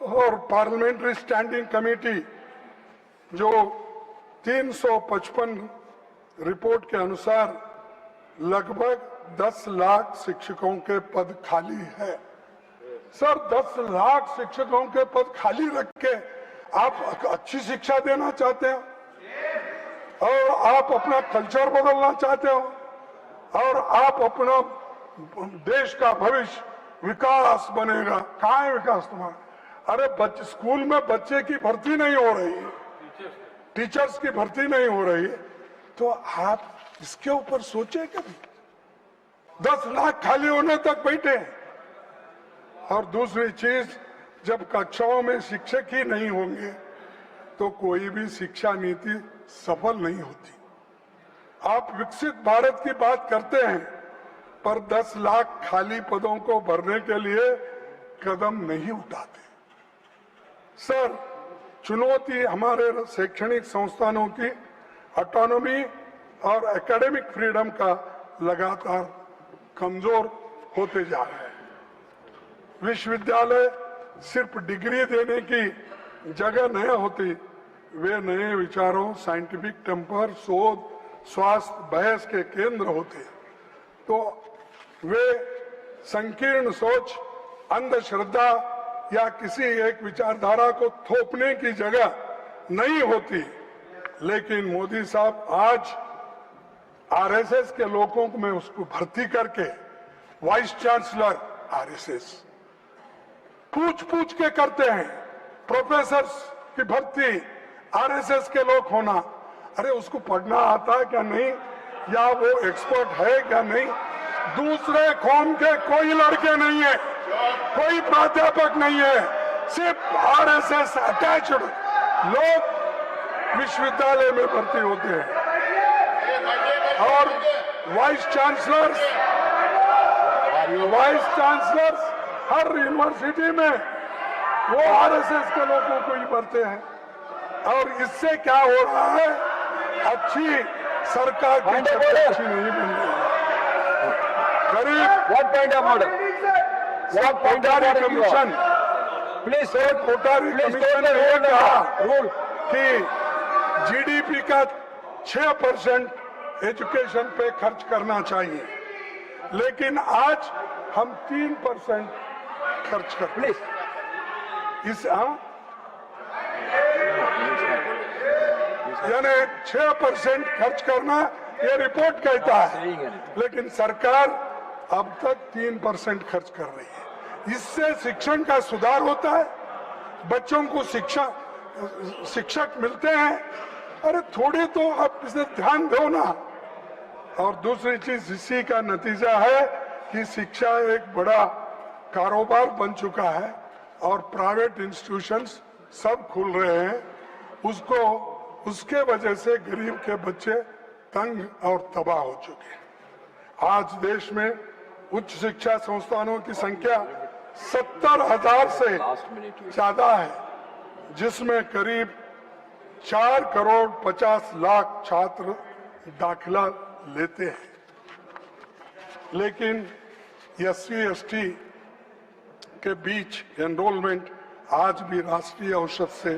S2: और पार्लियामेंट्री स्टैंडिंग कमेटी जो 355 रिपोर्ट के अनुसार लगभग 10 लाख शिक्षकों के पद खाली है। सर, 10 लाख शिक्षकों के पद खाली रख के आप अच्छी शिक्षा देना चाहते हो और आप अपना कल्चर बदलना चाहते हो और आप अपना देश का भविष्य विकास बनेगा। कहाँ है विकास तुम्हारा? अरे स्कूल में बच्चे की भर्ती नहीं हो रही, टीचर्स की भर्ती नहीं हो रही, तो आप इसके ऊपर सोचे कभी? 10 लाख खाली होने तक बैठे। और दूसरी चीज, जब कक्षाओं में शिक्षक ही नहीं होंगे तो कोई भी शिक्षा नीति सफल नहीं होती। आप विकसित भारत की बात करते हैं, पर 10 लाख खाली पदों को भरने के लिए कदम नहीं उठाते। सर, चुनौती हमारे शैक्षणिक संस्थानों की ऑटोनॉमी और एकेडमिक फ्रीडम का लगातार कमजोर होते जा रहे हैं। विश्वविद्यालय सिर्फ डिग्री देने की जगह नहीं होती, वे नए विचारों, साइंटिफिक टेम्पर, शोध, स्वास्थ्य, बहस के केंद्र होते हैं। तो वे संकीर्ण सोच, अंधश्रद्धा या किसी एक विचारधारा को थोपने की जगह नहीं होती। लेकिन मोदी साहब आज आरएसएस के लोगों को में उसको भर्ती करके वाइस चांसलर आरएसएस पूछ के करते हैं। प्रोफेसर की भर्ती आरएसएस के लोग होना, अरे उसको पढ़ना आता है क्या नहीं, या वो एक्सपर्ट है क्या नहीं। दूसरे कौम के कोई लड़के नहीं है, कोई प्राध्यापक नहीं है, सिर्फ आरएसएस अटैच्ड लोग विश्वविद्यालय में भर्ती होते हैं। और वाइस चांसलर्स हर यूनिवर्सिटी में वो आरएसएस के लोगों को ही भरते हैं। और इससे क्या हो रहा है, अच्छी सरकार की अच्छी नहीं बन रही है। करीब कोटारी कमीशन ने ये कहा कि जीडीपी का 6% एजुकेशन पे खर्च करना चाहिए, लेकिन आज हम 3% खर्च करते हैं। इस यानी 6% खर्च करना ये रिपोर्ट कहता है, लेकिन सरकार अब तक 3% खर्च कर रही है। इससे शिक्षण का सुधार होता है, बच्चों को शिक्षक मिलते हैं, अरे थोड़ी तो आप इसे ध्यान दो ना। और दूसरी चीज इसी का नतीजा है कि शिक्षा एक बड़ा कारोबार बन चुका है और प्राइवेट इंस्टीट्यूशंस सब खुल रहे हैं। उसके वजह से गरीब के बच्चे तंग और तबाह हो चुके हैं। आज देश में उच्च शिक्षा संस्थानों की संख्या 70,000 से ज्यादा है, जिसमें करीब 4 करोड़ 50 लाख छात्र दाखिला लेते हैं। लेकिन SC/ST के बीच एनरोलमेंट आज भी राष्ट्रीय औसत से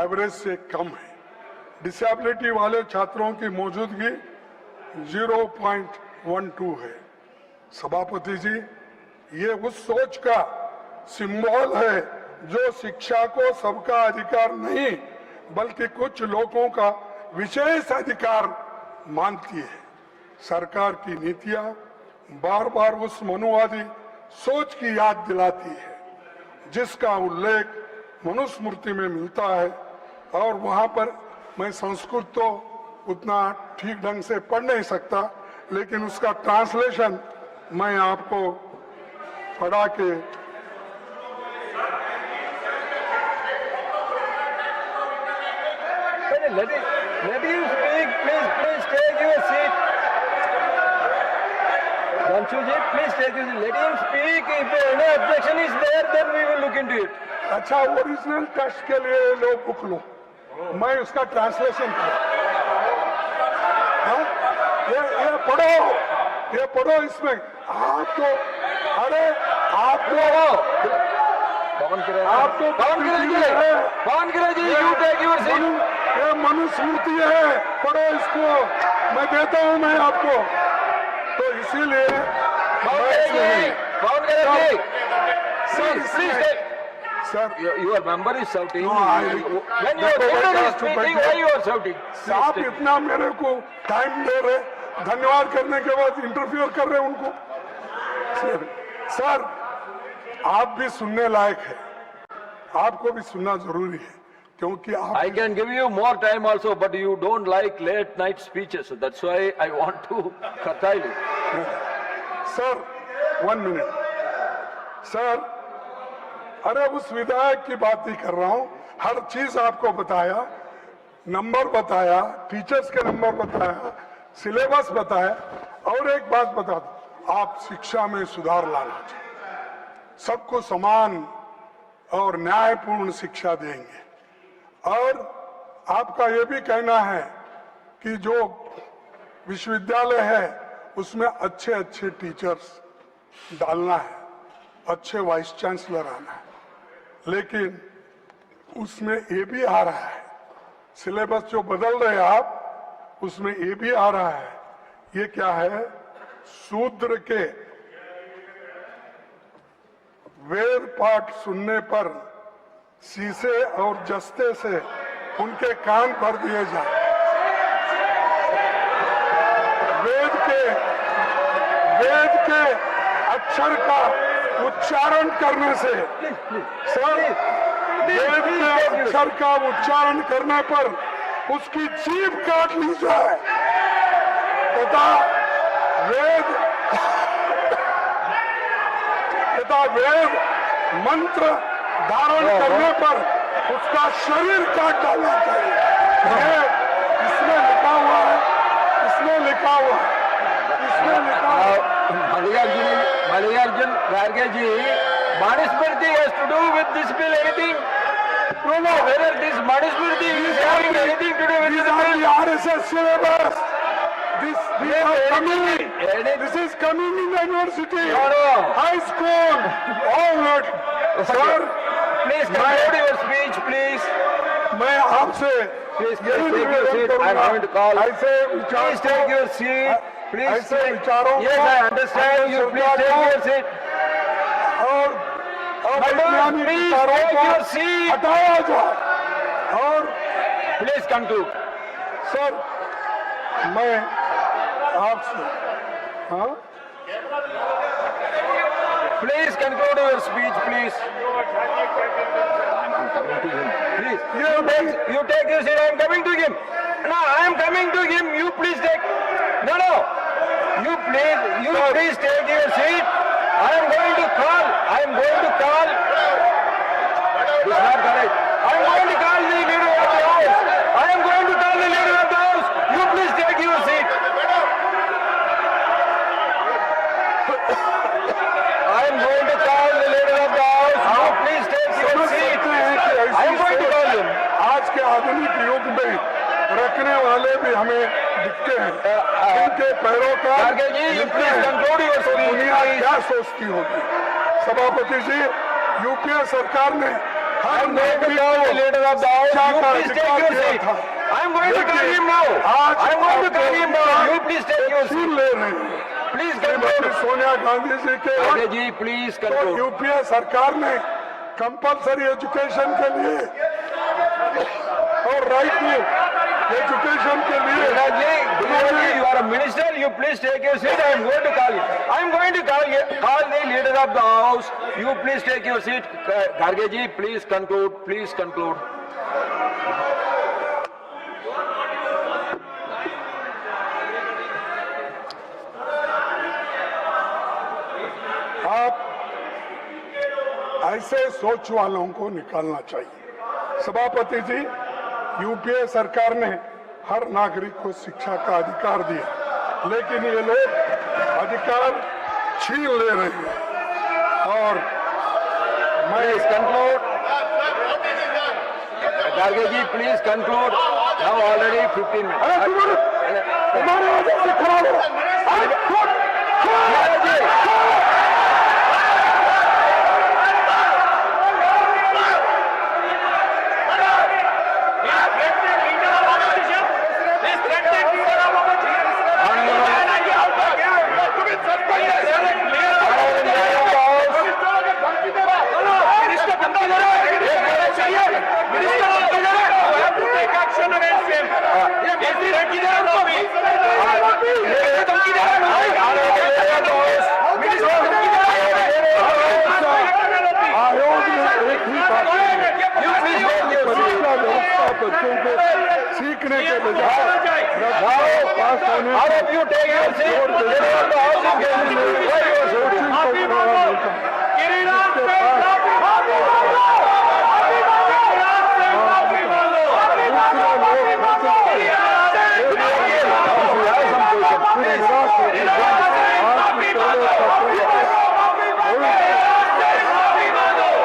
S2: एवरेज से कम है। डिसेबिलिटी वाले छात्रों की मौजूदगी 0.12 है। सभापति जी, ये उस सोच का सिंबल है जो शिक्षा को सबका अधिकार नहीं बल्कि कुछ लोगों का विशेष अधिकार मानती है। सरकार की नीतियां बार बार उस मनुवादी सोच की याद दिलाती है जिसका उल्लेख मनुस्मृति में मिलता है। और वहां पर मैं संस्कृत तो उतना ठीक ढंग से पढ़ नहीं सकता, लेकिन उसका ट्रांसलेशन मैं आपको पढ़ा के
S1: Let him speak. Please take your seat. Ramchuji, please take your seat. Let him speak. If any objection is there, then we will look into it.
S2: अच्छा, ओरिजिनल टेक्स्ट के लिए लो बुक लो, मैं उसका ट्रांसलेशन करूं। ये पढ़ो इसमें आपको। अरे आपको
S1: पवन Kiran ji, you take your seat.
S2: ये मनुस्मृति है, पढ़ो इसको, मैं देता हूं मैं आपको। तो इसीलिए
S1: पवन Kiran ji, please take.
S2: Sir,
S1: Your member is shouting.
S2: No,
S1: When your leader is speaking, why you are shouting?
S2: आप इतना मेरे को टाइम दे रहे, धन्यवाद करने के बाद इंटरफियर कर रहे उनको। सर, आप भी सुनने लायक है, आपको भी सुनना जरूरी है, क्योंकि आप
S1: I can give you more time also, but you don't like late night speeches. That's why I want to curtail it.
S2: Sir 1 minute. Sir, अरे उस विधायक की बात ही कर रहा हूं। हर चीज आपको बताया, नंबर बताया, टीचर्स के नंबर बताया, सिलेबस बताया। और एक बात बता दो, आप शिक्षा में सुधार लाना चाहिए, सबको समान और न्यायपूर्ण शिक्षा देंगे। और आपका ये भी कहना है कि जो विश्वविद्यालय है उसमें अच्छे अच्छे टीचर्स डालना है, अच्छे वाइस चांसलर आना है। लेकिन उसमें ये भी आ रहा है, सिलेबस जो बदल रहे हैं आप, उसमें ये भी आ रहा है। ये क्या है? शूद्र के वेद पाठ सुनने पर शीशे और जस्ते से उनके कान भर दिए जाए। वेद के अक्षर का उच्चारण करने से, सर, वेद के अक्षर का उच्चारण करने पर उसकी जीभ काट ली जाए तथा वेद मंत्र धारण करने पर उसका शरीर काट डालना चाहिए। ये इसमें लिखा हुआ है, इसमें लिखा हुआ है।
S1: Mallikarjun Kharge ji, Manusmriti has to do with this bill anything? No, whether this Manusmriti is having anything to do with this bill?
S2: The RSS syllabus. This is coming in the university, high school, all that. Sir,
S1: please conclude your speech, please.
S2: मैं आपसे
S1: Please take your seat. I am going to call.
S2: ऐसे
S1: Please take your seat. Please
S2: ऐसे
S1: take.
S2: विचारों
S1: Yes, I understand you. Please take your seat.
S2: और वैज्ञानिक
S1: Please
S2: विचारों
S1: take
S2: को
S1: your seat.
S2: हटाया जाए। और
S1: Please conclude.
S2: सर, मैं आपसे, हाँ,
S1: Please conclude your speech, please. Please, you take your seat. I am coming to him. No, I am coming to him. You please take. No. You please take your seat. I am going to call. This is not correct. I am going to call the leader of the house. You please take your seat. I am going to call the leader of the house. You please take your
S2: समझ
S1: seat.
S2: सकते हैं कि
S1: I am going to call him.
S2: आज के आधुनिक युग में रखने वाले भी हमें दिखते हैं इनके पैरोकार
S1: Kharge ji, you please conclude your speech,
S2: दुनिया
S1: please.
S2: क्या सोचती होगी सभापति जी यूपीए सरकार ने
S1: I
S2: her
S1: am going to
S2: नागरिक
S1: call the
S2: को
S1: leader of the house.
S2: शिक्षा
S1: You
S2: का
S1: please take
S2: अधिकार
S1: your
S2: दिया
S1: seat.
S2: था।
S1: I am going to call him now.
S2: आज
S1: I am going to call him now. You please take your
S2: soon
S1: seat.
S2: ले रहे हैं
S1: Please
S2: श्रीमती
S1: conclude.
S2: सोनिया गांधी जी के
S1: Kharge ji, please
S2: तो
S1: conclude.
S2: यूपीए सरकार ने कंपलसरी एजुकेशन के लिए और राइट टू एजुकेशन के लिए
S1: Gujarat ji, you are a minister. You please take your seat. I am going to call you. I am going to call the leader of the house. You please take your seat. Kharge ji, please conclude. Please conclude.
S2: आप ऐसे सोच वालों को निकालना चाहिए सभापति जी UPA सरकार ने हर नागरिक को शिक्षा का अधिकार दिया लेकिन ये लोग अधिकार छीन ले रहे हैं और मैं
S1: Please conclude. Kharge ji, please conclude. Now already 15 minutes.
S2: अरे तुम्हारे वजह से खराब हो अरे
S1: Kharge ji.
S2: आयोग ने एक ही बात परीक्षा व्यवस्था बच्चों को सीखने के बजाय पास होने
S1: All of you take your seat. Leader of the house is getting
S2: coaching को बढ़ावा देता है। इसके पास